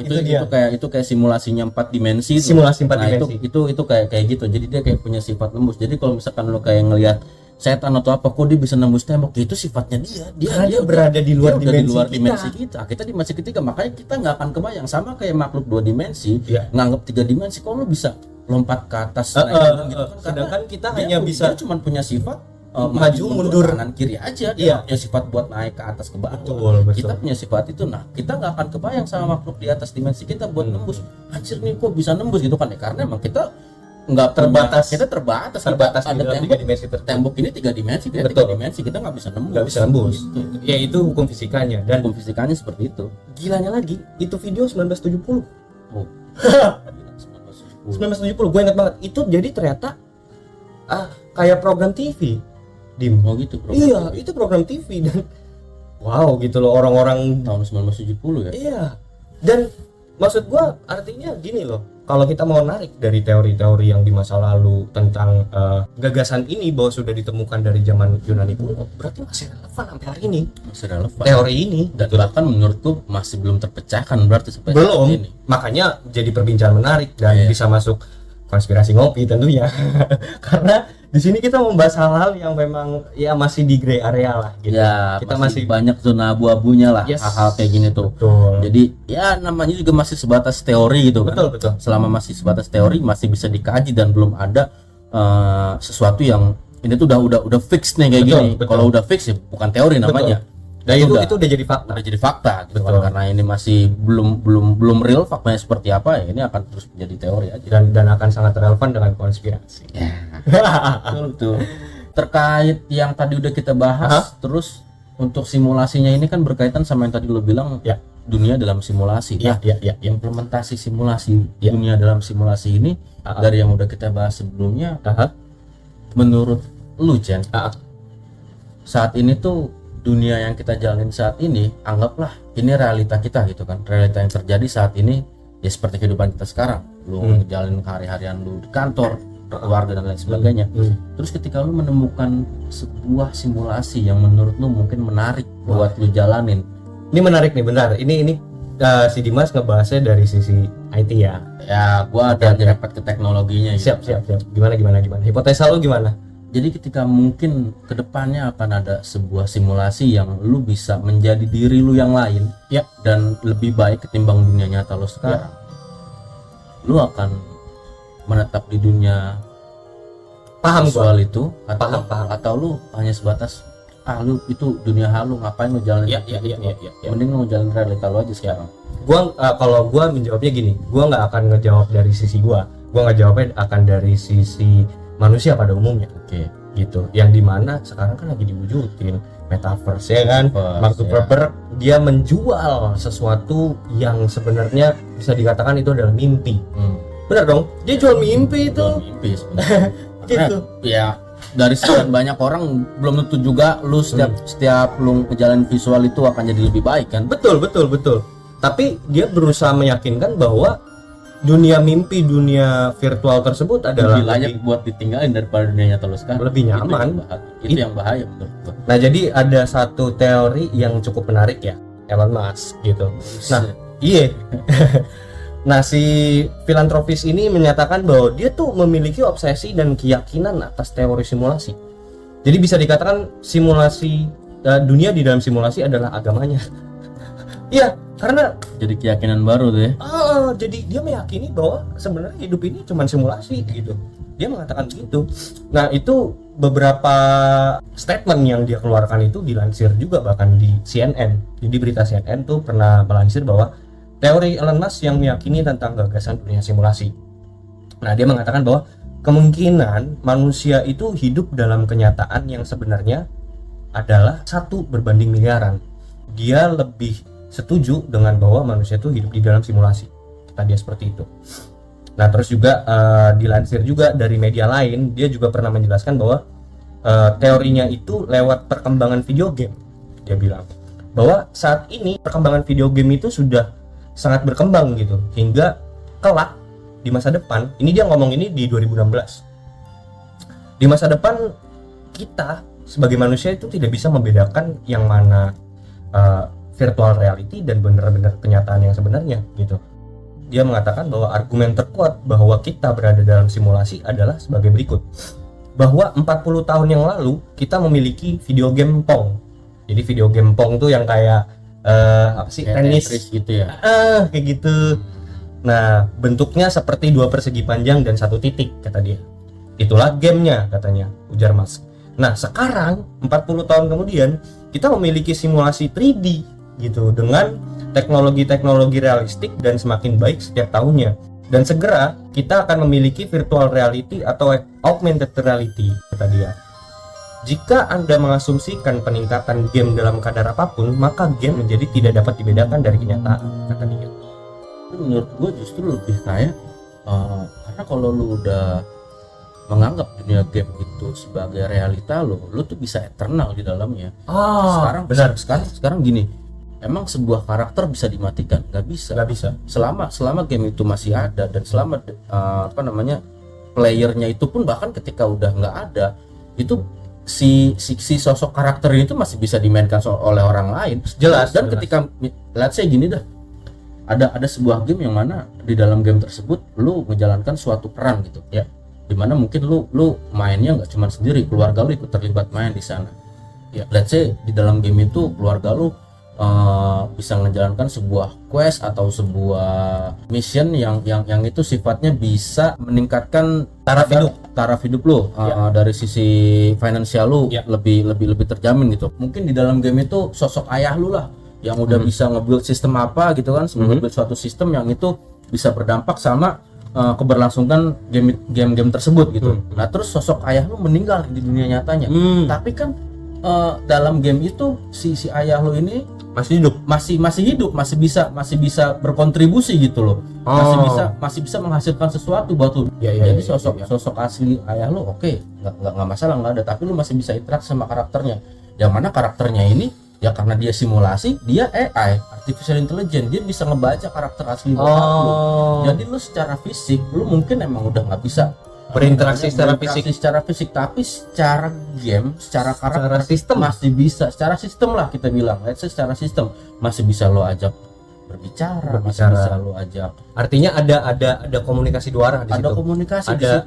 itu kayak simulasinya 4 dimensi. Simulasi 4 dimensi. Itu kayak gitu. Jadi dia kayak punya sifat nembus. Jadi kalau misalkan lo kayak ngelihat setan atau apa, kok dia bisa nembus tembok, itu sifatnya dia berada di luar dimensi kita. Kita dimensi ketiga, makanya kita nggak akan kebayang. Sama kayak makhluk 2 dimensi nganggap 3 dimensi, kok lo bisa lompat ke atas naik gunung gitu kan. Sedangkan kita hanya bisa dia cuma punya sifat maju mundur kanan kiri aja. Dia punya sifat buat naik ke atas ke bawah. Betul. Kita punya sifat itu. Nah kita nggak akan kebayang sama makhluk di atas dimensi kita buat nembus. Anjir nih kok bisa nembus gitu kan ya, karena emang kita nggak terbatas. Kita terbatas ada tembok ini 3 dimensi, dia 3 dimensi, kita nggak bisa nembus. Gitu. Ya itu hukum fisikanya, dan hukum fisikanya seperti itu. Gilanya lagi itu video 1970. Oh. 1970, gue ingat banget. Itu jadi ternyata kayak program TV, Dim. Oh gitu. Iya, TV. Itu program TV, dan wow gitu loh orang-orang. Tahun 1970 ya. Iya. Dan maksud gua artinya gini loh. Kalau kita mau narik dari teori-teori yang di masa lalu tentang gagasan ini bahwa sudah ditemukan dari zaman Yunani kuno, berarti masih relevan sampai hari ini. Masih relevan. Teori ini Dan bahkan menurutku masih belum terpecahkan berarti sampai belum. saat ini. Makanya jadi perbincangan menarik dan Iya. bisa masuk konspirasi ngopi tentunya. Karena di sini kita membahas hal-hal yang memang ya masih di gray area lah gitu. Ya, Kita masih masih banyak zona abu-abunya lah, Yes. hal-hal kayak gini tuh. betul. Jadi ya namanya juga masih sebatas teori gitu kan. Betul, betul. Selama masih sebatas teori masih bisa dikaji dan belum ada sesuatu yang ini tuh udah fix nih kayak Betul, gini. betul. Kalau udah fix ya bukan teori namanya. Dan itu udah jadi fakta. jadi fakta gitu Betul. kan. Karena ini masih belum real faktanya seperti apa ya ini akan terus menjadi teori aja. Dan akan sangat relevan dengan konspirasi. Betul. Terkait yang tadi udah kita bahas, terus untuk simulasinya ini kan berkaitan sama yang tadi lo bilang Ya. dunia dalam simulasi. Iya, Nah, iya, iya. implementasi simulasi Ya. dunia dalam simulasi ini Ah. dari yang udah kita bahas sebelumnya, Aha. menurut lu Chen, Ah. saat ini tuh dunia yang kita jalanin saat ini, anggaplah ini realita kita gitu kan, realita yang terjadi saat ini ya seperti kehidupan kita sekarang. Lu ngejalanin hari-harian lu di kantor, keluarga dan lain sebagainya. Terus ketika lu menemukan sebuah simulasi yang menurut lu mungkin menarik buat lu jalanin, Ini menarik nih, bentar. Ini si Dimas ngebahasnya dari sisi IT ya. ya gua ada nyerempet ke teknologinya gitu. Siap. Gimana. Hipotesa lu gimana? Jadi ketika mungkin kedepannya akan ada sebuah simulasi yang lu bisa menjadi diri lu yang lain, Ya. dan lebih baik ketimbang dunia nyata lu sekarang, lu akan menetap di dunia Paham gua. visual itu atau Paham. atau lu hanya sebatas lu itu dunia halu, ngapain lu jalan Iya. mending lu jalan realita lu aja sekarang. Kalau gua menjawabnya gini, gua nggak akan ngejawab dari sisi gua ngejawabnya akan dari sisi manusia pada umumnya. Oke. Gitu, yang dimana sekarang kan lagi diwujudin metaverse ya kan. Mark ya. Zuckerberg dia menjual sesuatu yang sebenarnya bisa dikatakan itu adalah mimpi. Benar dong, dia jual mimpi itu. Jual mimpi sebenarnya. Gitu. Ya dari sekian banyak orang belum tentu juga lu setiap lu ngejalanin visual itu akan jadi lebih baik kan. Betul. Tapi dia berusaha meyakinkan bahwa dunia mimpi, dunia virtual tersebut adalah Lebih layak buat ditinggalin daripada dunia nyata lu sekarang. lebih nyaman. Itu yang bahaya menurut gua. Nah, jadi ada satu teori yang cukup menarik ya, Elon Musk gitu. Nah, iya. Nah, si filantropis ini menyatakan bahwa dia tuh memiliki obsesi dan keyakinan atas teori simulasi. Jadi bisa dikatakan simulasi dunia di dalam simulasi adalah agamanya. Iya, karena jadi keyakinan baru tuh ya. jadi dia meyakini bahwa sebenarnya hidup ini cuma simulasi gitu. Dia mengatakan begitu. Nah, itu beberapa statement yang dia keluarkan itu dilansir juga bahkan di CNN. Jadi berita CNN tuh pernah melansir bahwa teori Elon Musk yang meyakini tentang gagasan dunia simulasi. Nah, dia mengatakan bahwa kemungkinan manusia itu hidup dalam kenyataan yang sebenarnya adalah 1 berbanding miliaran. Dia lebih setuju dengan bahwa manusia itu hidup di dalam simulasi. Kata dia seperti itu. Nah, terus juga dilansir juga dari media lain, dia juga pernah menjelaskan bahwa teorinya itu lewat perkembangan video game. Dia bilang bahwa saat ini perkembangan video game itu sudah sangat berkembang gitu, hingga kelak di masa depan, ini dia ngomong ini di 2016. Di masa depan kita sebagai manusia itu tidak bisa membedakan yang mana virtual reality dan benar-benar kenyataan yang sebenarnya gitu. Dia mengatakan bahwa argumen terkuat bahwa kita berada dalam simulasi adalah sebagai berikut. Bahwa 40 tahun yang lalu kita memiliki video game Pong. Jadi video game Pong tuh yang kayak apa sih, Kayak tenis Tetris gitu ya. kayak gitu. Nah, bentuknya seperti 2 persegi panjang dan 1 titik, kata dia. Itulah gamenya, katanya, ujar Musk. Nah, sekarang 40 tahun kemudian kita memiliki simulasi 3D gitu dengan teknologi-teknologi realistik dan semakin baik setiap tahunnya. Dan segera kita akan memiliki virtual reality atau augmented reality, kata dia. Jika Anda mengasumsikan peningkatan game dalam kadar apapun, maka game menjadi tidak dapat dibedakan dari kenyataan, kata dia. Itu menurut gue justru lebih kayak karena kalau lu udah menganggap dunia game itu sebagai realita lo tuh bisa eternal di dalamnya. Sekarang gini, emang sebuah karakter bisa dimatikan? Nggak bisa. Selama game itu masih ada dan selama playernya itu pun bahkan ketika udah nggak ada, itu si sosok karakter itu masih bisa dimainkan oleh orang lain. Jelas. Ketika let's say gini dah, ada sebuah game yang mana di dalam game tersebut lu menjalankan suatu peran gitu ya, dimana mungkin lu mainnya nggak cuma sendiri, keluarga lu ikut terlibat main di sana ya. Let's say di dalam game itu keluarga lu bisa menjalankan sebuah quest atau sebuah mission yang itu sifatnya bisa meningkatkan taraf hidup lu dari sisi finansial lu lebih terjamin gitu. Mungkin di dalam game itu sosok ayah lu lah yang udah bisa nge-build sistem apa gitu kan, nge-build suatu sistem yang itu bisa berdampak sama keberlangsungan game tersebut gitu. Nah terus sosok ayah lu meninggal di dunia nyatanya, tapi kan dalam game itu si ayah lu ini masih hidup, masih bisa berkontribusi gitu loh. Masih bisa menghasilkan sesuatu buat lu. Jadi sosok asli ayah lu oke, nggak masalah, nggak ada, tapi lu masih bisa interaksi sama karakternya. Yang mana karakternya ini ya karena dia simulasi, dia AI, artificial intelligence, dia bisa ngebaca karakter asli lu. Jadi lu secara fisik lu mungkin emang udah nggak bisa berinteraksi secara fisik, tapi secara game, secara karakter, sistem masih bisa. Secara sistem lah kita bilang, secara sistem masih bisa lo ajak berbicara. Masih bisa lo ajak. Artinya ada komunikasi dua arah di situ. Ada komunikasi di situ.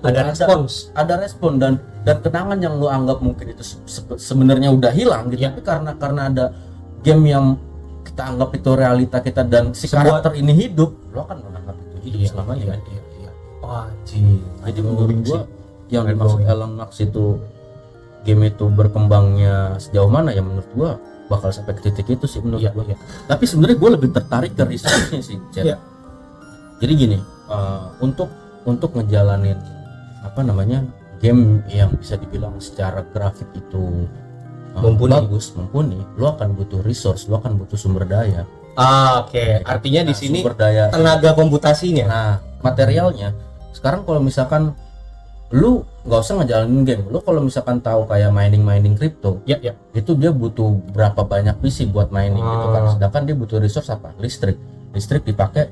Ada respon dan kenangan yang lo anggap mungkin itu sebenarnya udah hilang gitu. Tapi karena ada game yang kita anggap itu realita kita dan si karakter ini hidup, lo akan menganggap itu hidup selamanya. Jadi menurut gua yang dimaksud Elon Musk itu game itu berkembangnya sejauh mana ya, menurut gua bakal sampai ke titik itu sih menurut gua. Tapi sebenarnya gua lebih tertarik ke researchnya sih, Jadi gini, untuk ngejalanin game yang bisa dibilang secara grafik itu mumpuni, lo akan butuh resource, lo akan butuh sumber daya. Artinya di sini sumber daya, tenaga komputasinya. Nah, materialnya. Sekarang kalau misalkan lu nggak usah ngejalanin game, lu kalau misalkan tahu kayak mining crypto, itu dia butuh berapa banyak PC buat mining gitu kan. Sedangkan dia butuh resource apa? Listrik dipakai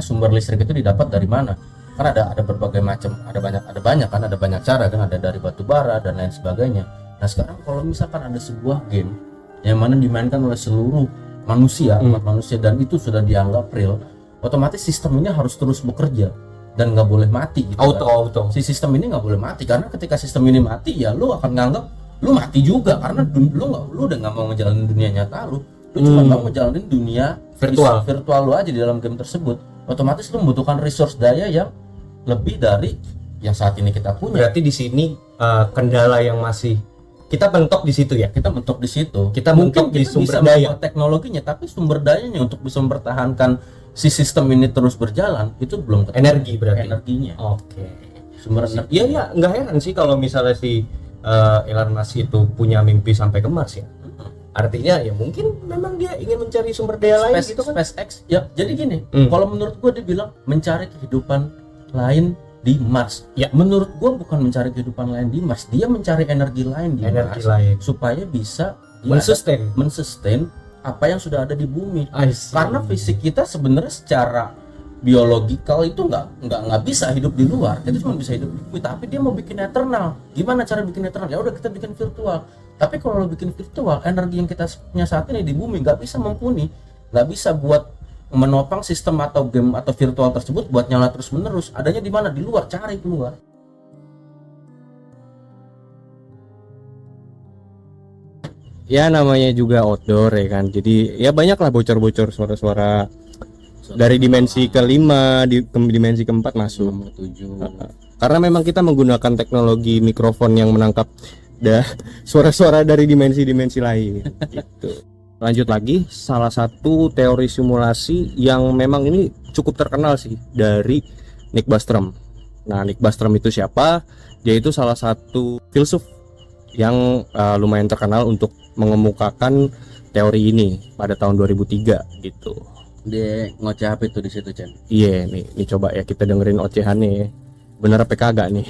sumber listrik itu didapat dari mana? Kan ada berbagai macam, ada banyak cara kan, ada dari batu bara dan lain sebagainya. Nah sekarang kalau misalkan ada sebuah game yang mana dimainkan oleh seluruh manusia, umat manusia, dan itu sudah dianggap real, otomatis sistem ini harus terus bekerja dan nggak boleh mati gitu. Auto. Si sistem ini nggak boleh mati, karena ketika sistem ini mati ya lu akan nganggap lu mati juga, karena lu udah nggak mau ngejalanin dunia nyata lu cuma mau ngejalanin dunia virtual lu aja di dalam game tersebut. Otomatis lu membutuhkan resource daya yang lebih dari yang saat ini kita punya. Berarti di sini kendala yang masih kita mentok di situ ya. Kita mentok di situ. Kita mungkin di sumber daya teknologinya, tapi sumber dayanya untuk bisa mempertahankan si sistem ini terus berjalan itu belum energi berarti. Energinya. Sumber energi. Iya, nggak heran sih kalau misalnya si Elon Musk itu punya mimpi sampai ke Mars ya. Artinya ya mungkin memang dia ingin mencari sumber daya lain gitu kan. SpaceX ya. Jadi gini, kalau menurut gua dia bilang mencari kehidupan lain di Mars. Ya, menurut gua bukan mencari kehidupan lain di Mars, dia mencari energi lain di Mars supaya bisa mensustain apa yang sudah ada di bumi. Karena fisik kita sebenarnya secara biologikal itu nggak bisa hidup di luar, kita cuma bisa hidup di bumi. Tapi dia mau bikin eternal. Gimana cara bikin eternal? Ya udah kita bikin virtual. Tapi kalau lo bikin virtual, energi yang kita punya saat ini di bumi nggak bisa mumpuni, nggak bisa buat menopang sistem atau game atau virtual tersebut buat nyala terus menerus. Adanya di mana? Di luar. Cari keluar. Ya namanya juga outdoor ya kan, jadi ya banyaklah bocor-bocor suara-suara dari dimensi kelima di dimensi keempat masuk. Karena memang kita menggunakan teknologi mikrofon yang menangkap suara-suara dari dimensi-dimensi lain gitu. Lanjut lagi, salah satu teori simulasi yang memang ini cukup terkenal sih dari Nick Bostrom. Nah, Nick Bostrom itu siapa? Dia itu salah satu filsuf yang lumayan terkenal untuk mengemukakan teori ini pada tahun 2003 gitu. Dia ngoceh apa itu di situ, Chan? Iya, nih coba ya kita dengerin ocehannya ya. Bener apa kagak nih?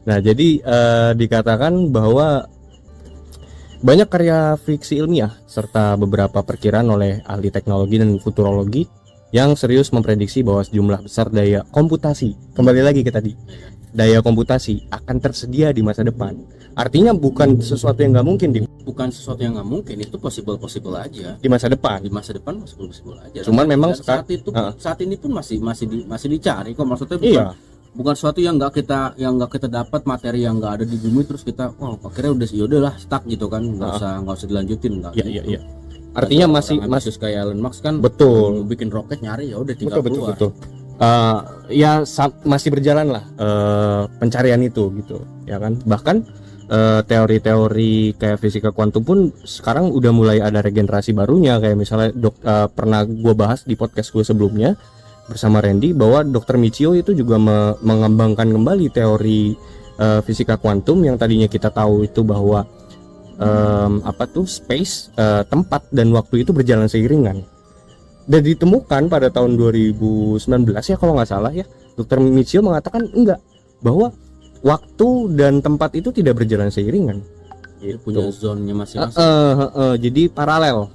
Nah, jadi dikatakan bahwa banyak karya fiksi ilmiah serta beberapa perkiraan oleh ahli teknologi dan futurologi yang serius memprediksi bahwa sejumlah besar daya komputasi, kembali lagi ke tadi, daya komputasi akan tersedia di masa depan. Artinya bukan sesuatu yang nggak mungkin Bukan sesuatu yang nggak mungkin, itu possible aja. di masa depan. Di masa depan possible aja. Cuman memang saat ini pun masih dicari kok, maksudnya bukan, Iya. bukan sesuatu yang nggak kita dapat, materi yang nggak ada di bumi terus kita akhirnya udah yaudahlah stuck gitu kan, nggak usah dilanjutin, nggak Iya, gitu. iya. Artinya masih kayak Elon Musk kan, betul. mau bikin roket nyari ya udah tinggal keluar. Betul. Masih berjalan lah pencarian itu gitu, ya kan. Bahkan teori-teori kayak fisika kuantum pun sekarang udah mulai ada regenerasi barunya, kayak misalnya pernah gue bahas di podcast gue sebelumnya bersama Randy bahwa Dr. Michio itu juga mengembangkan kembali teori fisika kuantum yang tadinya kita tahu itu bahwa space, tempat dan waktu itu berjalan seiringan. Dan ditemukan pada tahun 2019 ya kalau nggak salah ya, Dr. Michio mengatakan enggak, bahwa waktu dan tempat itu tidak berjalan seiringan. Dia punya zone-nya masing-masing. Jadi paralel.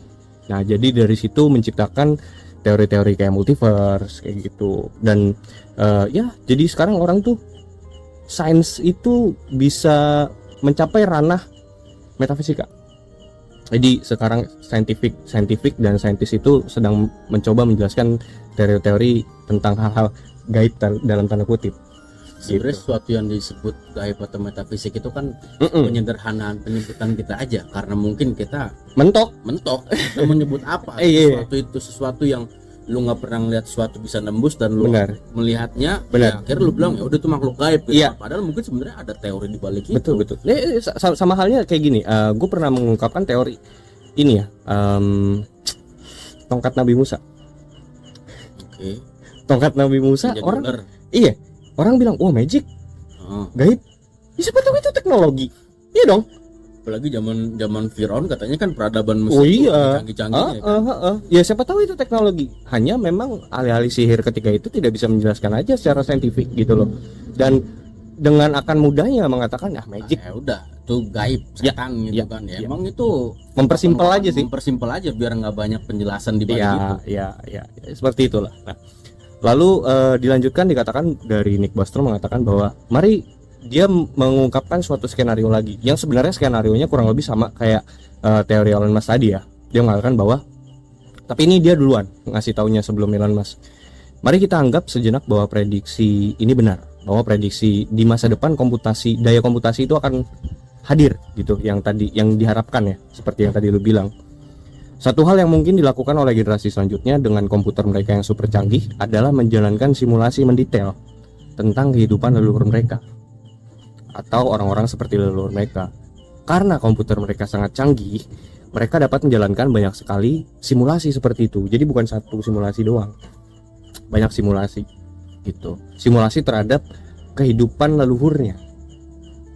Nah, jadi dari situ menciptakan teori-teori kayak multiverse kayak gitu. Dan jadi sekarang orang tuh sains itu bisa mencapai ranah metafisika. Jadi sekarang scientific dan saintis itu sedang mencoba menjelaskan teori-teori tentang hal-hal gaib dalam tanda kutip. Sebenarnya sesuatu yang disebut gaib atau metafisik itu kan penyederhanaan penyebutan kita aja, karena mungkin kita mentok kita menyebut apa sesuatu yang lu nggak pernah lihat, sesuatu bisa nembus dan lu melihatnya, ya, akhirnya lu bilang ya udah itu makhluk gaib gitu. Padahal mungkin sebenarnya ada teori di balik itu. Betul. Sama halnya kayak gini, gue pernah mengungkapkan teori ini ya, tongkat Nabi Musa. Oke. Tongkat Nabi Musa, orang bilang wah magic, gaib. Ya, siapa tahu itu teknologi, iya dong. Apalagi zaman Firaun katanya kan peradaban Mesir canggih-canggihnya kan? Ya siapa tahu itu teknologi. Hanya memang alih-alih sihir ketika itu tidak bisa menjelaskan aja secara saintifik gitu loh. Dan dengan akan mudahnya mengatakan magic. Ya udah, itu gaib, setan gitu kan. Ya, emang itu mempersimpel aja sih. Mempersimpel aja biar nggak banyak penjelasan di balik itu. Ya, seperti itulah. Nah, lalu dilanjutkan dikatakan dari Nick Bostrom mengatakan bahwa mari dia mengungkapkan suatu skenario lagi yang sebenarnya skenarionya kurang lebih sama kayak teori Elon Musk tadi ya. Dia mengatakan bahwa tapi ini dia duluan ngasih taunya sebelum Elon Musk. Mari kita anggap sejenak bahwa prediksi ini benar, bahwa prediksi di masa depan daya komputasi itu akan hadir gitu, yang diharapkan ya, seperti yang tadi lu bilang. Satu hal yang mungkin dilakukan oleh generasi selanjutnya dengan komputer mereka yang super canggih adalah menjalankan simulasi mendetail tentang kehidupan leluhur mereka atau orang-orang seperti leluhur mereka. Karena komputer mereka sangat canggih, mereka dapat menjalankan banyak sekali simulasi seperti itu. Jadi bukan satu simulasi doang, banyak simulasi gitu. Simulasi terhadap kehidupan leluhurnya,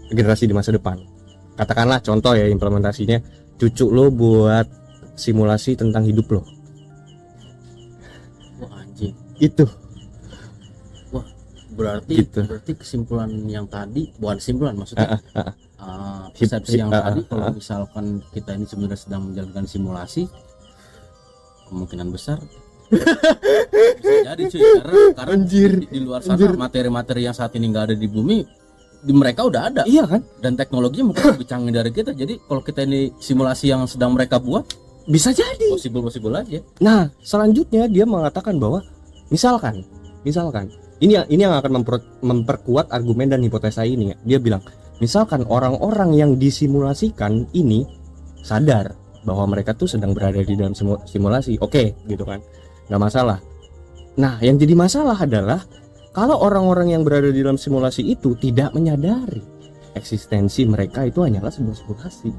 generasi di masa depan. Katakanlah contoh ya implementasinya, cucu lo buat simulasi tentang hidup lo. Wah anjing. Itu. Berarti kesimpulan yang tadi, bukan kesimpulan maksudnya, persepsi yang tadi, kalau misalkan kita ini sebenarnya sedang menjalankan simulasi, kemungkinan besar bisa jadi cuy, karena di luar sana materi-materi yang saat ini nggak ada di bumi, di mereka udah ada, iya kan, dan teknologinya mungkin lebih canggih dari kita. Jadi kalau kita ini simulasi yang sedang mereka buat, bisa jadi possible aja. Nah selanjutnya dia mengatakan bahwa misalkan ini yang akan memperkuat argumen dan hipotesa ini ya. Dia bilang misalkan orang-orang yang disimulasikan ini sadar bahwa mereka tuh sedang berada di dalam simulasi, oke, gitu kan, nggak masalah. Nah yang jadi masalah adalah kalau orang-orang yang berada di dalam simulasi itu tidak menyadari eksistensi mereka itu hanyalah sebuah simulasi.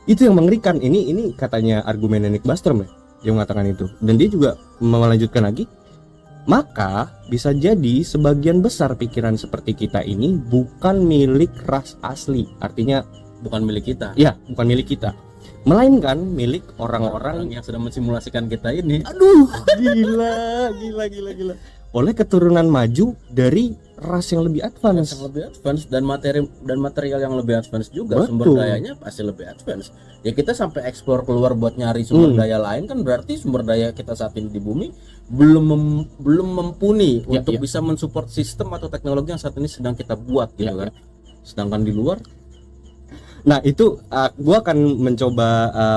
Itu yang mengerikan. Ini katanya argumen Nick Bostrom ya, dia mengatakan itu. Dan dia juga melanjutkan lagi, maka bisa jadi sebagian besar pikiran seperti kita ini bukan milik ras asli. Artinya bukan milik kita. Ya, bukan milik kita, melainkan milik orang-orang yang sedang mensimulasikan kita ini. Aduh, gila. Oleh keturunan maju dari ras yang lebih advance. Dan material yang lebih advance juga. Betul. Sumber dayanya pasti lebih advance. Ya kita sampai eksplor keluar buat nyari sumber daya lain kan berarti sumber daya kita saat ini di bumi belum mumpuni untuk bisa mensupport sistem atau teknologi yang saat ini sedang kita buat gitu kan. Sedangkan di luar. Nah itu gue akan mencoba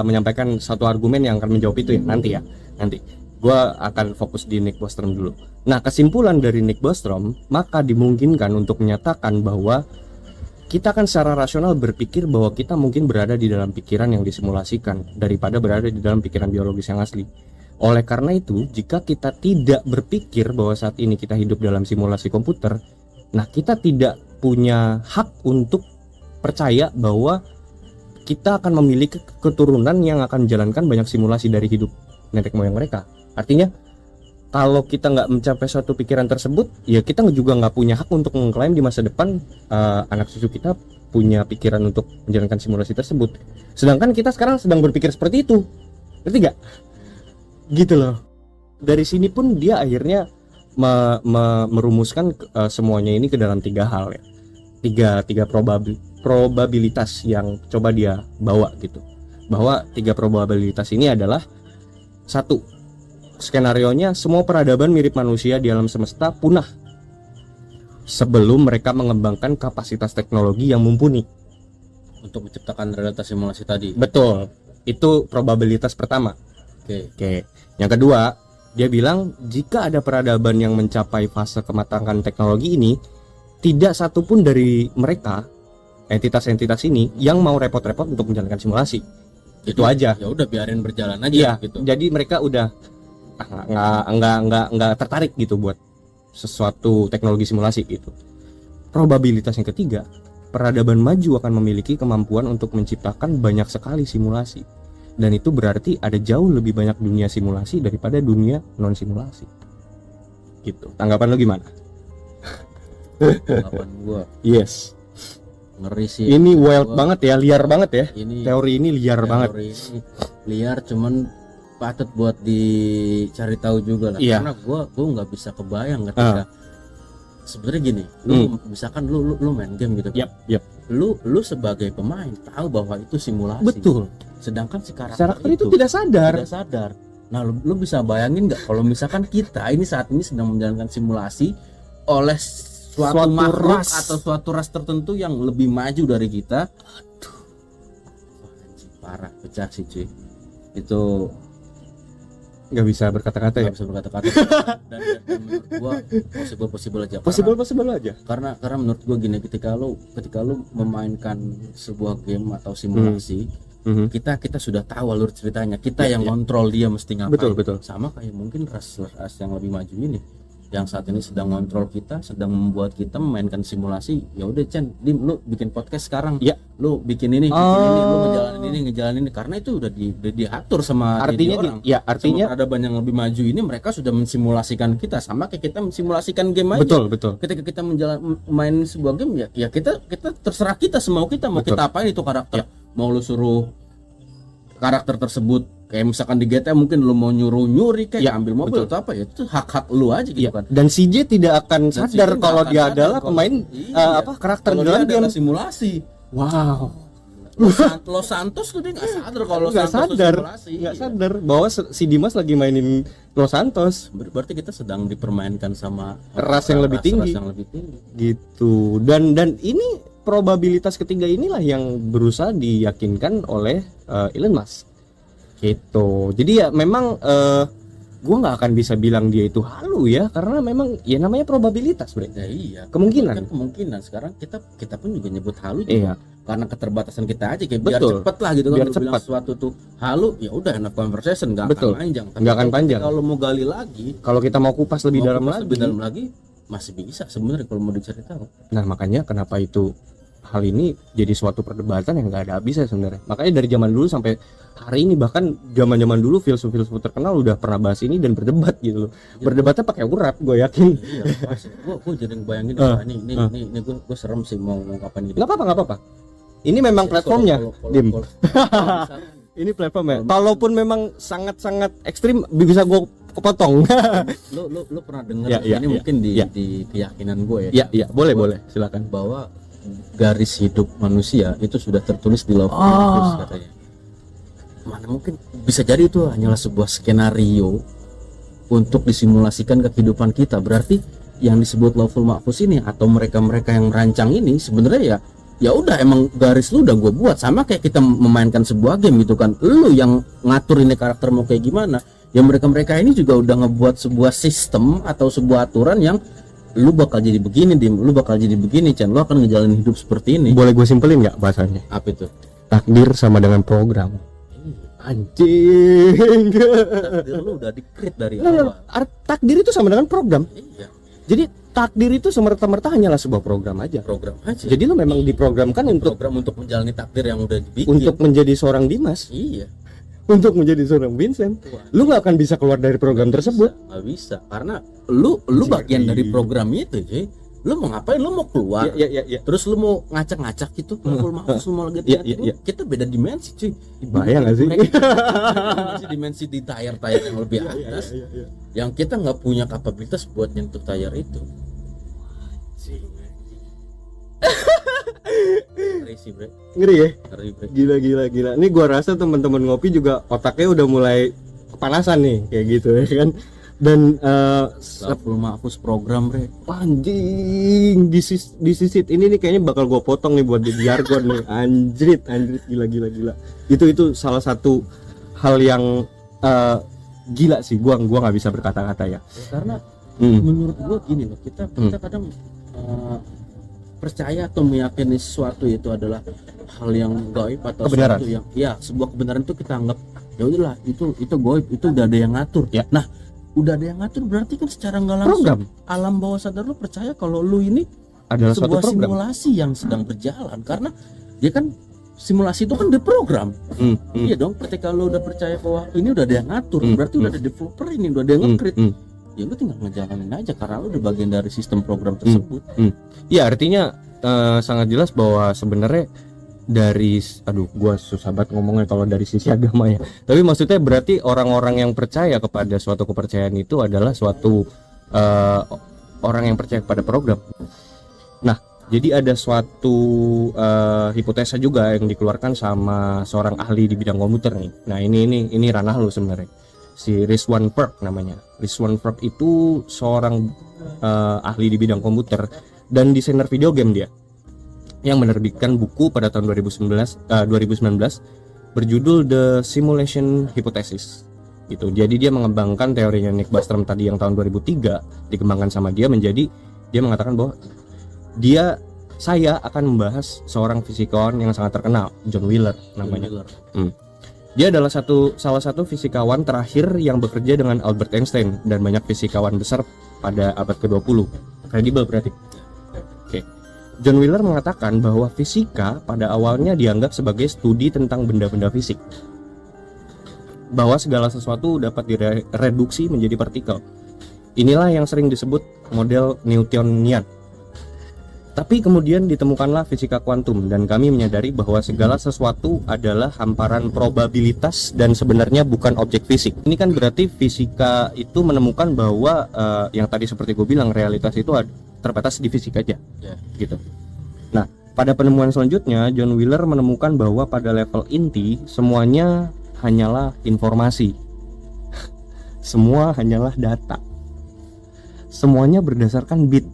menyampaikan satu argumen yang akan menjawab itu ya nanti. Gue akan fokus di Nick Bostrom dulu. Nah kesimpulan dari Nick Bostrom maka dimungkinkan untuk menyatakan bahwa kita akan secara rasional berpikir bahwa kita mungkin berada di dalam pikiran yang disimulasikan daripada berada di dalam pikiran biologis yang asli. Oleh karena itu, jika kita tidak berpikir bahwa saat ini kita hidup dalam simulasi komputer, nah kita tidak punya hak untuk percaya bahwa kita akan memiliki keturunan yang akan menjalankan banyak simulasi dari hidup nenek moyang mereka. Artinya kalau kita nggak mencapai suatu pikiran tersebut, ya kita juga nggak punya hak untuk mengklaim di masa depan anak cucu kita punya pikiran untuk menjalankan simulasi tersebut. Sedangkan kita sekarang sedang berpikir seperti itu, ngerti nggak? Gitu loh. Dari sini pun dia akhirnya merumuskan semuanya ini ke dalam 3 hal ya, tiga probabilitas yang coba dia bawa gitu. Bahwa 3 probabilitas ini adalah 1. Skenarionya semua peradaban mirip manusia di alam semesta punah sebelum mereka mengembangkan kapasitas teknologi yang mumpuni Untuk menciptakan realitas simulasi tadi. Betul. Itu probabilitas pertama. Oke. Yang kedua, dia bilang jika ada peradaban yang mencapai fase kematangan teknologi ini, tidak satupun dari mereka entitas-entitas ini yang mau repot-repot untuk menjalankan simulasi. Itu aja. Ya udah biarin berjalan aja gitu. Jadi mereka udah nggak tertarik gitu buat sesuatu teknologi simulasi gitu. Probabilitas yang ketiga, peradaban maju akan memiliki kemampuan untuk menciptakan banyak sekali simulasi, dan itu berarti ada jauh lebih banyak dunia simulasi daripada dunia non simulasi. Gitu. Tanggapan lo gimana? Tanggapan gua. Yes. Ngeri sih. Ini wild banget ya, liar banget ya. Teori ini liar banget. Ini liar, cuman patut buat dicari tahu juga lah. Iya. Karena gua nggak bisa kebayang ketika sebenarnya gini, misalkan lu main game gitu kan. Yap. Lu sebagai pemain tahu bahwa itu simulasi. Betul. Sedangkan si karakter itu tidak sadar. Nah, lu bisa bayangin nggak kalau misalkan kita ini saat ini sedang menjalankan simulasi oleh suatu makhluk atau suatu ras tertentu yang lebih maju dari kita. Aduh. Parah, pecah sih cuy. Itu nggak bisa berkata-kata ya. dan menurut gua possible aja. Possible aja. Karena menurut gua gini, ketika lu memainkan sebuah game atau simulasi, kita sudah tahu alur ceritanya, kita yang kontrol dia mesti ngapain. Betul. Sama kayak mungkin ras yang lebih maju ini yang saat ini sedang kontrol kita, sedang membuat kita memainkan simulasi. Ya udah Chen, lu bikin podcast sekarang, lu bikin ini, lu ngejalanin ini karena itu udah diatur sama artinya orang. Artinya peradaban yang lebih maju ini mereka sudah mensimulasikan kita sama kayak kita mensimulasikan game aja. Betul. Ketika kita main sebuah game ya kita terserah kita, semau kita mau kita apain itu karakter. Mau lu suruh karakter tersebut kayak misalkan di GTA mungkin lu mau nyuri kayak ambil mobil atau apa, ya itu hak lu aja gitu kan. Dan CJ tidak akan sadar kalau dia adalah pemain karakter dalam game simulasi. Wow. Los Santos tuh dia nggak sadar kalau nggak sadar bahwa si Dimas lagi mainin Los Santos. Berarti kita sedang dipermainkan sama ras yang lebih tinggi. Gitu. Dan ini probabilitas ketiga inilah yang berusaha diyakinkan oleh Elon Musk. Gitu. Jadi ya memang gue nggak akan bisa bilang dia itu halu ya, karena memang ya namanya probabilitas, Bre. Ya, iya. Kemungkinan. Sekarang kita pun juga nyebut halu juga. Iya. Karena keterbatasan kita aja kayak biar cepet lah gitu kan. Biar bilang sesuatu tuh halu, ya udah enough conversation, nggak akan panjang. Nggak akan panjang. Kalau mau gali lagi, kalau kita mau kupas lebih dalam lagi masih bisa sebenarnya kalau mau dicari tahu. Nah makanya kenapa itu hal ini jadi suatu perdebatan yang nggak ada habisnya sebenarnya. Makanya dari zaman dulu sampai hari ini, bahkan zaman dulu filsuf-filsuf terkenal udah pernah bahas ini dan berdebat gitu loh. Berdebatnya pakai urat, gue yakin. Iya, gue jadi bayangin ini gue serem sih mau ngomong ini. Nggak apa-apa. Ini memang platformnya, Dim. Ini platformnya. Kalaupun memang sangat-sangat ekstrim, bisa gue kepotong. Lu pernah dengar Ya, ya, ini ya, mungkin di ya. di keyakinan gue Ya, ya. ya, boleh, silakan. Bahwa garis hidup manusia itu sudah tertulis di lauh mahfuz katanya. Mana mungkin bisa jadi itu hanyalah sebuah skenario untuk disimulasikan ke kehidupan kita. Berarti yang disebut Lauhul Mahfuz ini atau mereka-mereka yang merancang ini sebenarnya ya udah emang garis lu udah gue buat, sama kayak kita memainkan sebuah game gitu kan. Lu yang ngatur ini karakter mau kayak gimana. Ya mereka-mereka ini juga udah ngebuat sebuah sistem atau sebuah aturan yang lu bakal jadi begini, lu bakal jadi begini, Chan. Lu akan ngejalanin hidup seperti ini. Boleh gue simpelin nggak bahasanya? Apa itu? Takdir sama dengan program. Anjing. Takdir lu udah di-create dari awal. Takdir itu sama dengan program. Iya, Jadi takdir itu semerta-merta hanyalah sebuah program aja. program aja. Jadi lu memang diprogramkan untuk program untuk menjalani takdir yang udah dibikin. untuk menjadi seorang Dimas, Iya. untuk menjadi seorang Vincent. Lu nggak akan bisa keluar dari program tersebut. Nggak bisa karena lu bagian dari program itu, cuy. Lu mau ngapain? Lu mau keluar. Ya. Terus lu mau ngacak-ngacak gitu. Lauhul Mahfuz lu mau lagi Iya, lihat. iya. Kita beda dimensi, cuy. Bahaya nggak sih? Dimensi di tayar-tayar yang lebih atas. Yang kita nggak punya kapabilitas buat nyentuh tayar itu. Ngeri sih, bre. Ngeri ya? Ngeri, bre. Gila. Ini gua rasa teman-teman ngopi juga otaknya udah mulai kepanasan nih kayak gitu ya kan. Dan Lauhul Mahfuz program, bre. anjing di sisit ini nih kayaknya bakal gua potong nih buat di jargon nih. Anjrit gila. Itu salah satu hal yang gila sih. Gua nggak bisa berkata-kata ya. Karena menurut gua gini loh, kita kadang percaya atau meyakini sesuatu itu adalah hal yang gaib atau Kebenaran. sesuatu yang ya sebuah kebenaran itu kita anggap ya udahlah itu gaib, itu udah ada yang ngatur. Ya. Nah, udah ada yang ngatur berarti kan secara nggak langsung Program alam bawah sadar lu percaya kalau lu ini adalah suatu sebuah program. simulasi yang sedang berjalan, karena dia kan simulasi itu kan diprogram. Iya dong, ketika lu udah percaya bahwa ini udah ada yang ngatur, berarti udah ada developer ini, udah ada yang nge-create. Ya lu tinggal ngejalanin aja karena lu udah bagian dari sistem program tersebut. Ya artinya sangat jelas bahwa sebenarnya dari gua susah banget ngomongnya kalau dari sisi agama ya. Tapi maksudnya berarti orang-orang yang percaya kepada suatu kepercayaan itu adalah suatu orang yang percaya kepada program. Nah, jadi ada suatu hipotesa juga yang dikeluarkan sama seorang ahli di bidang komputer nih. Nah, ini ranah lu sebenarnya. Si Rizwan Park namanya. Rizwan Park itu seorang ahli di bidang komputer dan desainer video game dia, yang menerbitkan buku pada tahun 2019 berjudul The Simulation Hypothesis gitu. Jadi dia mengembangkan teorinya Nick Bostrom tadi yang tahun 2003 dikembangkan sama dia menjadi, dia mengatakan bahwa saya akan membahas seorang fisikawan yang sangat terkenal, John Wheeler namanya. Dia adalah salah satu fisikawan terakhir yang bekerja dengan Albert Einstein dan banyak fisikawan besar pada abad ke-20. Kredibel berarti. Oke. John Wheeler mengatakan bahwa fisika pada awalnya dianggap sebagai studi tentang benda-benda fisik. Bahwa segala sesuatu dapat direduksi menjadi partikel. Inilah yang sering disebut model Newtonian. Tapi kemudian ditemukanlah fisika kuantum dan kami menyadari bahwa segala sesuatu adalah hamparan probabilitas dan sebenarnya bukan objek fisik. Ini kan berarti fisika itu menemukan bahwa yang tadi seperti gue bilang, realitas itu terbatas di fisik aja, gitu. Nah, pada penemuan selanjutnya John Wheeler menemukan bahwa pada level inti semuanya hanyalah informasi. Semua hanyalah data. Semuanya berdasarkan bit.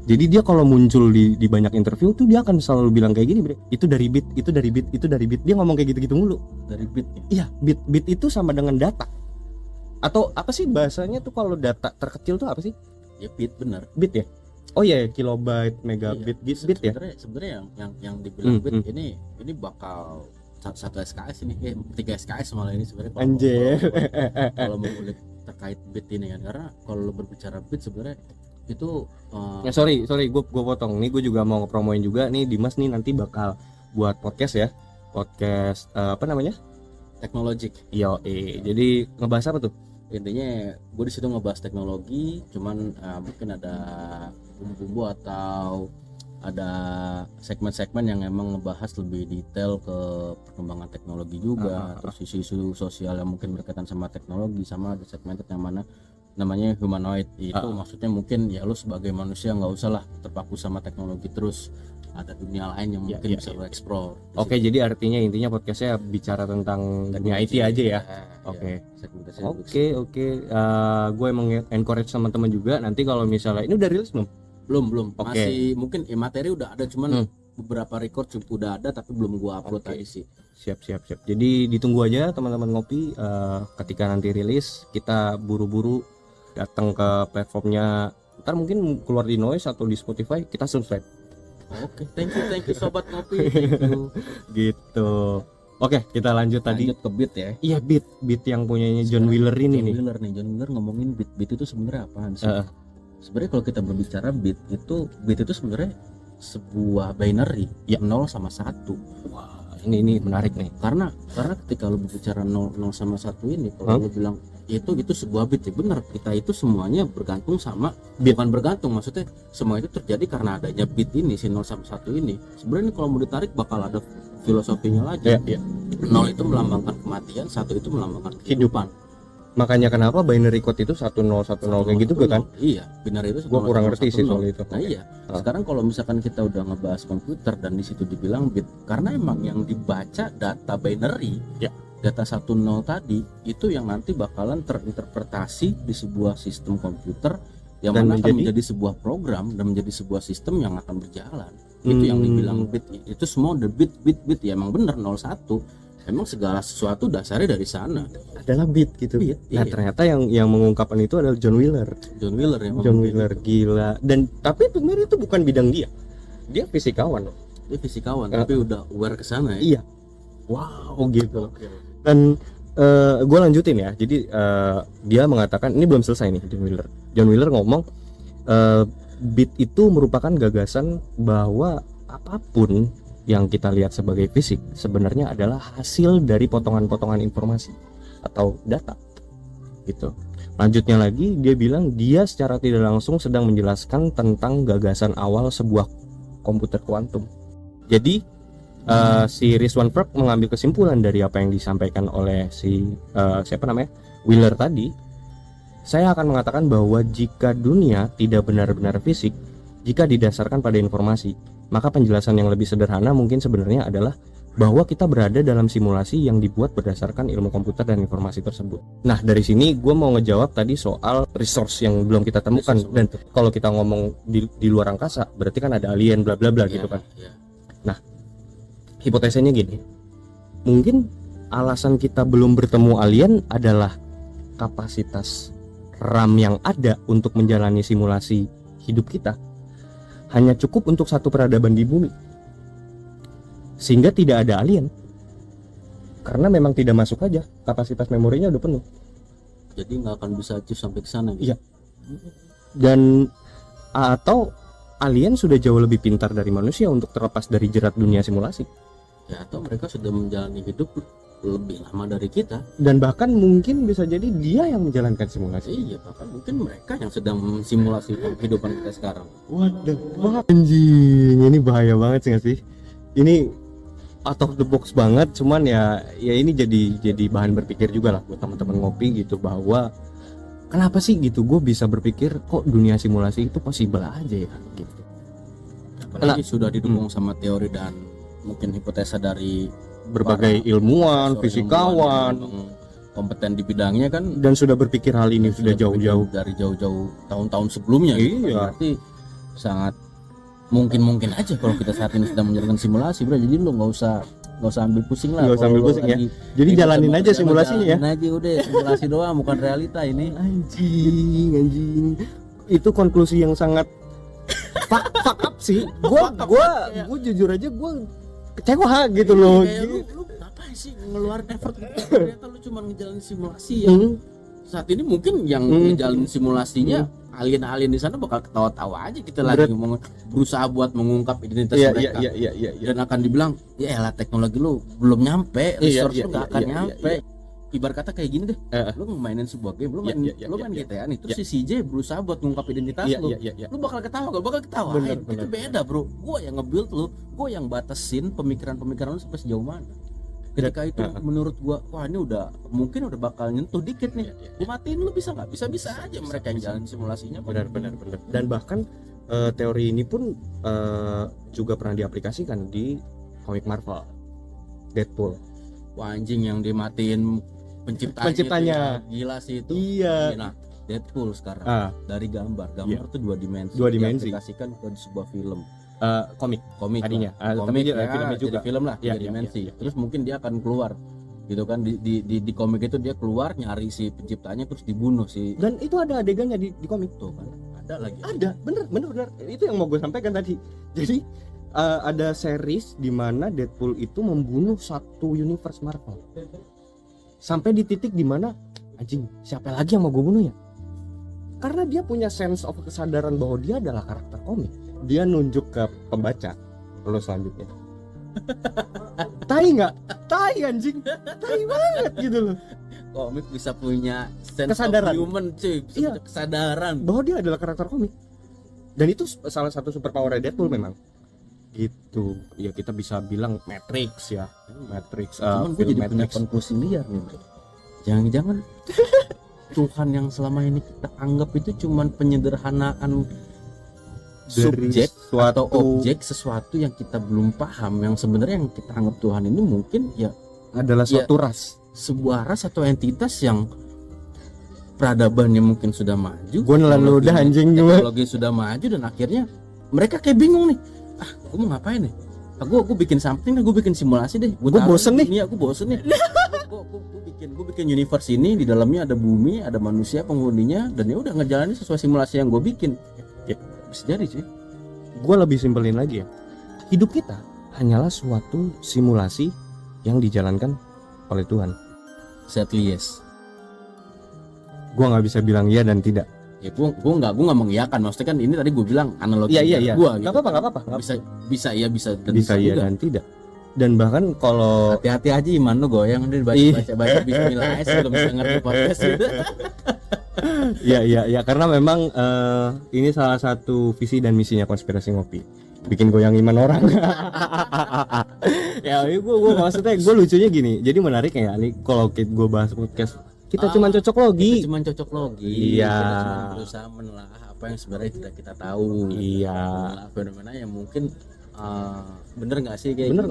Jadi dia kalau muncul di banyak interview tuh dia akan selalu bilang kayak gini, bre. Itu dari bit. Dia ngomong kayak gitu-gitu mulu. Dari bit. Iya, bit itu sama dengan data. Atau apa sih bahasanya tuh kalau data terkecil tuh apa sih? Ya bit, benar. Bit ya? Oh iya, kilobyte, megabit, bit ya. Sebenarnya yang dibilang bit ini bakal 1 SKS ini, 3 SKS malah ini sebenarnya. Anjir. Kalau mengulik terkait bit ini kan, karena kalau lo berbicara bit sebenarnya itu ya sorry gue potong nih, gue juga mau ngepromoin juga nih, Dimas nih nanti bakal buat podcast ya, podcast apa namanya, teknologi. Iya, jadi ngebahas apa tuh? Intinya gue di situ ngebahas teknologi, cuman mungkin ada bumbu-bumbu atau ada segmen-segmen yang emang ngebahas lebih detail ke perkembangan teknologi juga, terus isu-isu sosial yang mungkin berkaitan sama teknologi, sama ada segmented yang mana namanya humanoid. Itu maksudnya mungkin ya lu sebagai manusia nggak usah lah terpaku sama teknologi, terus ada dunia lain yang mungkin bisa lo explore. Oke, jadi artinya intinya podcastnya bicara tentang dunia IT aja ya. Oke. Gue emang encourage teman-teman juga, nanti kalau misalnya ini udah rilis belum? Masih mungkin materi udah ada, cuman beberapa record udah ada tapi belum gua upload tadi sih. Siap. Jadi ditunggu aja teman-teman ngopi, ketika nanti rilis kita buru-buru datang ke platformnya. Ntar mungkin keluar di Noise atau di Spotify, kita subscribe. Oke, thank you sobat ngopi. Thank you. Gitu. Oke, kita lanjut tadi. Lanjut ke beat ya. Iya, beat yang punyanya John Wheeler ini nih. John Wheeler ngomongin beat itu sebenarnya apaan sih? Sebenarnya kalau kita berbicara beat itu sebenarnya sebuah binary, 0 sama 1. Wah, ini menarik nih. Karena ketika lu berbicara 0 sama 1 ini, kalau lu bilang itu sebuah beat, ya benar, kita itu semuanya bergantung sama beat. Bukan bergantung, maksudnya semua itu terjadi karena adanya beat ini, si 0 sama 1 ini. Sebenarnya kalau mau ditarik bakal ada filosofinya lagi. 0 itu melambangkan kematian, 1 itu melambangkan kehidupan. Makanya kenapa binary code itu 1010 kayak gitu kan? Iya, binary itu. Gua kurang ngerti sih soal itu. Nah iya. Sekarang kalau misalkan kita udah ngebahas komputer dan di situ dibilang bit, karena emang yang dibaca data binary, data 10 tadi itu yang nanti bakalan terinterpretasi di sebuah sistem komputer yang dan mana akan menjadi sebuah program dan menjadi sebuah sistem yang akan berjalan. Itu yang dibilang bit. Itu semua the bit ya, emang bener 01. Emang segala sesuatu dasarnya dari sana adalah beat gitu. Nah, ternyata yang mengungkapkan itu adalah John Wheeler ya. John Wheeler gila. Dan tapi sebenarnya itu bukan bidang dia. Dia fisikawan. Tapi udah aware ke sana ya. Iya. Wow, gitu. Dan gue lanjutin ya. Jadi dia mengatakan, ini belum selesai nih John Wheeler ngomong beat itu merupakan gagasan bahwa apapun yang kita lihat sebagai fisik sebenarnya adalah hasil dari potongan-potongan informasi atau data gitu. Lanjutnya lagi dia bilang dia secara tidak langsung sedang menjelaskan tentang gagasan awal sebuah komputer kuantum. Jadi si Rizwan Firk mengambil kesimpulan dari apa yang disampaikan oleh si Wheeler tadi. Saya akan mengatakan bahwa jika dunia tidak benar-benar fisik, jika didasarkan pada informasi, maka penjelasan yang lebih sederhana mungkin sebenarnya adalah bahwa kita berada dalam simulasi yang dibuat berdasarkan ilmu komputer dan informasi tersebut. Nah, dari sini gue mau ngejawab tadi soal resource yang belum kita temukan. Dan kalau kita ngomong di luar angkasa, berarti kan ada alien bla bla bla gitu kan. Nah, hipotesanya gini, mungkin alasan kita belum bertemu alien adalah kapasitas RAM yang ada untuk menjalani simulasi hidup kita hanya cukup untuk satu peradaban di bumi, sehingga tidak ada alien karena memang tidak masuk aja, kapasitas memorinya udah penuh, jadi nggak akan bisa achieve sampai ke sana gitu. Iya. Dan atau alien sudah jauh lebih pintar dari manusia untuk terlepas dari jerat dunia simulasi ya, atau mereka sudah menjalani hidup lebih lama dari kita, dan bahkan mungkin bisa jadi dia yang menjalankan simulasi. Iya, bahkan mungkin mereka yang sedang mensimulasi kehidupan kita sekarang. Waduh, anjing, ini bahaya banget sih nggak sih? Ini out of the box banget, cuman ya ini jadi bahan berpikir juga lah buat teman-teman ngopi gitu, bahwa kenapa sih gitu gue bisa berpikir kok dunia simulasi itu possible aja ya gitu. Apalagi sudah didukung sama teori dan mungkin hipotesa dari berbagai ilmuwan, fisikawan, kompeten di bidangnya kan, dan sudah berpikir hal ini sudah jauh-jauh dari jauh-jauh tahun-tahun sebelumnya. Iya. Berarti sangat mungkin aja kalau kita saat ini sedang menjalankan simulasi, bro. Jadi lu nggak usah ambil pusing lah. Nggak usah ambil pusing ya. Jadi jalanin aja simulasinya ya. Jalanin aja udah, simulasi doang, bukan realita ini. Anjing. Itu konklusi yang sangat fuck up sih. Gua jujur aja kecewa gitu loh. Lu ngapain sih ngeluarin effort ternyata lu cuma ngejalanin simulasi yang saat ini mungkin yang ngejalanin simulasinya alien-alien di sana bakal ketawa-tawa aja kita lagi ngomong berusaha buat mengungkap identitas mereka. Iya. Dan akan dibilang ya elah teknologi lu belum nyampe, resource lu gak akan nyampe. ibarat kata kayak gini deh, lu mainin sebuah game, lu main GTA nih, terus si CJ berusaha buat ngungkap identitas lu, lu bakal ketawa gak? Bakal ketawa. Itu beda bro, gue yang nge-build lu, gue yang batasin pemikiran lu sampai sejauh mana. Ketika itu menurut gue, wah ini mungkin udah bakal nyentuh dikit nih, gue matiin lu bisa nggak? Bisa aja mereka yang jalan simulasinya. Benar. Dan bahkan teori ini pun juga pernah diaplikasikan di komik Marvel, Deadpool. Wah anjing, yang dimatiin penciptanya. Gila sih itu. Iya. Nah, Deadpool sekarang dari gambar tuh dua dimensi. Diaplikasikan ke sebuah film. Komik tadinya. Komik ya, filmnya juga. Jadi film lah, tiga dimensi. Terus mungkin dia akan keluar. Gitu kan di komik itu dia keluar nyari si penciptanya terus dibunuh sih. Dan itu ada adegannya di komik tuh kan. Ada lagi. Ada, bener. Itu yang mau gue sampaikan tadi. Jadi ada series di mana Deadpool itu membunuh satu universe Marvel. Sampai di titik di mana anjing, siapa lagi yang mau gue bunuh ya? Karena dia punya sense of kesadaran bahwa dia adalah karakter komik. Dia nunjuk ke pembaca lo selanjutnya. Tai nggak? Tai anjing, tai banget gitu loh. Komik bisa punya sense kesadaran of human cuy, bisa punya kesadaran bahwa dia adalah karakter komik. Dan itu salah satu superpower Deadpool memang. Gitu. Ya kita bisa bilang Matrix ya. Matrix. Cuman gue jadi punya konklusi liar nih bro. Jangan-jangan Tuhan yang selama ini kita anggap itu cuman penyederhanaan subjek atau objek sesuatu yang kita belum paham, yang sebenarnya yang kita anggap Tuhan ini mungkin ya adalah suatu ras, sebuah ras atau entitas yang peradabannya mungkin sudah maju. Gue nelan udah anjing gue. Teknologi sudah maju dan akhirnya mereka kayak bingung nih. Gue mau ngapain nih? Gue bikin something deh, gue bikin simulasi deh. Gue bosen nih. Iya, gue bosen nih. gue bikin universe ini, di dalamnya ada bumi, ada manusia penghuninya, dan ya udah ngejalanin sesuai simulasi yang gue bikin. Ya, bisa jadi sih. Gue lebih simpelin lagi ya. Hidup kita hanyalah suatu simulasi yang dijalankan oleh Tuhan. Sadly yes. Gue nggak bisa bilang iya dan tidak. Ya gue nggak mengiyakan, maksudnya kan ini tadi gue bilang analogi iya. gue gitu. Nggak apa-apa. Bisa iya bisa iya dan tidak. Dan bahkan kalau hati-hati aja iman lu goyang udah baca bismillah aja belum bisa ngerti podcast gitu. Ya karena memang ini salah satu visi dan misinya Konspirasi Ngopi, bikin goyang iman orang. Ya gue maksudnya gue lucunya gini, jadi menarik ya nih kalau gue bahas podcast kita cuma cocok logi. Iya. Kita cuma berusaha menelaah apa yang sebenarnya tidak kita tahu. Iya. Menelaah fenomena yang mungkin bener nggak sih kayak gini,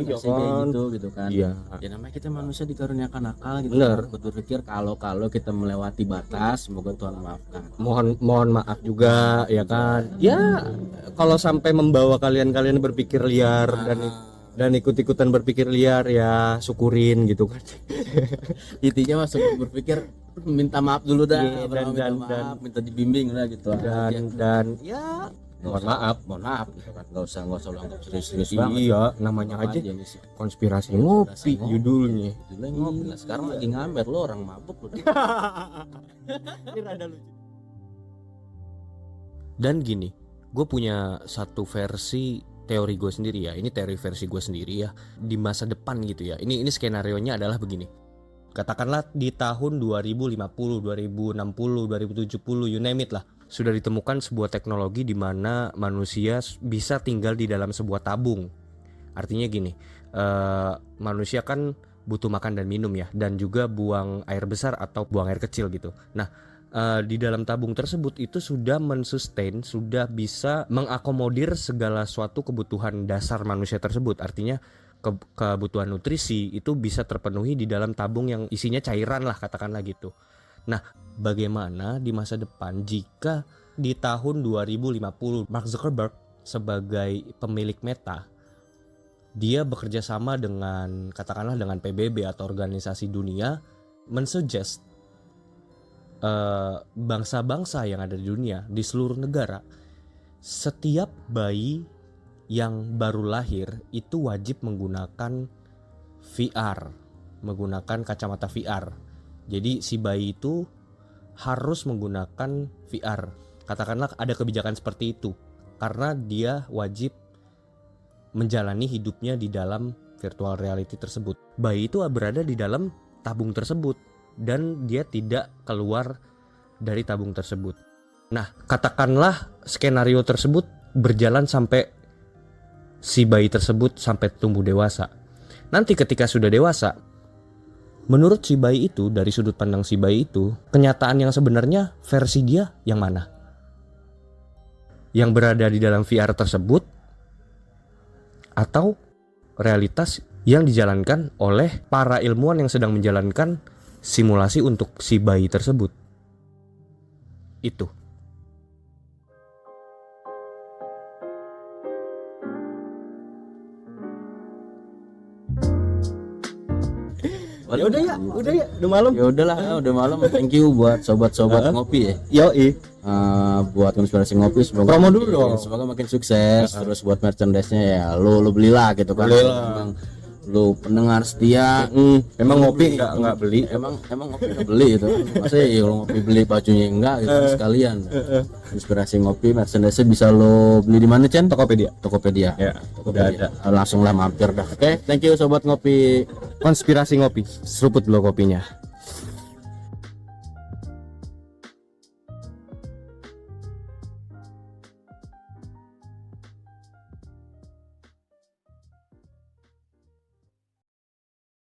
kayak gitu kan. Iya. Ya namanya kita manusia dikaruniakan akal gitu. Bener. Berpikir kalau kita melewati batas, semoga Tuhan maafkan. Mohon maaf juga ya kan. Ya kalau sampai membawa kalian berpikir liar dan ikut-ikutan berpikir liar ya syukurin gitu kan. Intinya masuk berpikir minta maaf dulu dah, minta dibimbing lah gitu. Dan ya mohon maaf gitu kan. Enggak usah lu anggap serius banget. Iya, namanya aja Konspirasi Ngopi judulnya. Ngopi lah. Sekarang lagi ngamer lo orang mabuk lo. Ini rada lucu. Dan gini, gue punya satu versi teori gue sendiri ya. Ini teori versi gue sendiri ya. Di masa depan gitu ya. Ini skenarionya adalah begini. Katakanlah di tahun 2050, 2060, 2070, you name it lah. Sudah ditemukan sebuah teknologi di mana manusia bisa tinggal di dalam sebuah tabung. Artinya gini, manusia kan butuh makan dan minum ya, dan juga buang air besar atau buang air kecil gitu. Nah, di dalam tabung tersebut itu sudah mensustain, sudah bisa mengakomodir segala suatu kebutuhan dasar manusia tersebut. Artinya kebutuhan nutrisi itu bisa terpenuhi di dalam tabung yang isinya cairan lah, katakanlah gitu. Nah, bagaimana di masa depan jika di tahun 2050 Mark Zuckerberg sebagai pemilik Meta, dia bekerja sama dengan katakanlah dengan PBB atau organisasi dunia mensuggest bangsa-bangsa yang ada di dunia, di seluruh negara, setiap bayi yang baru lahir itu wajib menggunakan VR, menggunakan kacamata VR. Jadi si bayi itu harus menggunakan VR. Katakanlah ada kebijakan seperti itu karena dia wajib menjalani hidupnya di dalam virtual reality tersebut. Bayi itu berada di dalam tabung tersebut dan dia tidak keluar dari tabung tersebut. Nah, katakanlah skenario tersebut berjalan sampai si bayi tersebut sampai tumbuh dewasa. Nanti ketika sudah dewasa, menurut si bayi itu, dari sudut pandang si bayi itu, kenyataan yang sebenarnya versi dia yang mana? Yang berada di dalam VR tersebut atau realitas yang dijalankan oleh para ilmuwan yang sedang menjalankan simulasi untuk si bayi tersebut. Itu. Ya udah malam. Ya udahlah, udah malam. Thank you buat sobat-sobat ngopi ya. Yoi. Buat konspirasi ngopi semoga Promo dulu dong. semoga makin sukses. Terus buat merchandise-nya ya lu belilah gitu kan. Emang lu pendengar setia. Emang ngopi nggak beli? Emang ngopi nggak beli itu. Masa ya lu ngopi beli bajunya enggak gitu kan sekalian. Konspirasi ngopi merchandise bisa lu beli di mana, Chen? Tokopedia. Ya, Tokopedia. Langsung lah mampir dah. Oke, thank you sobat ngopi. Konspirasi ngopi, seruput dulu kopinya.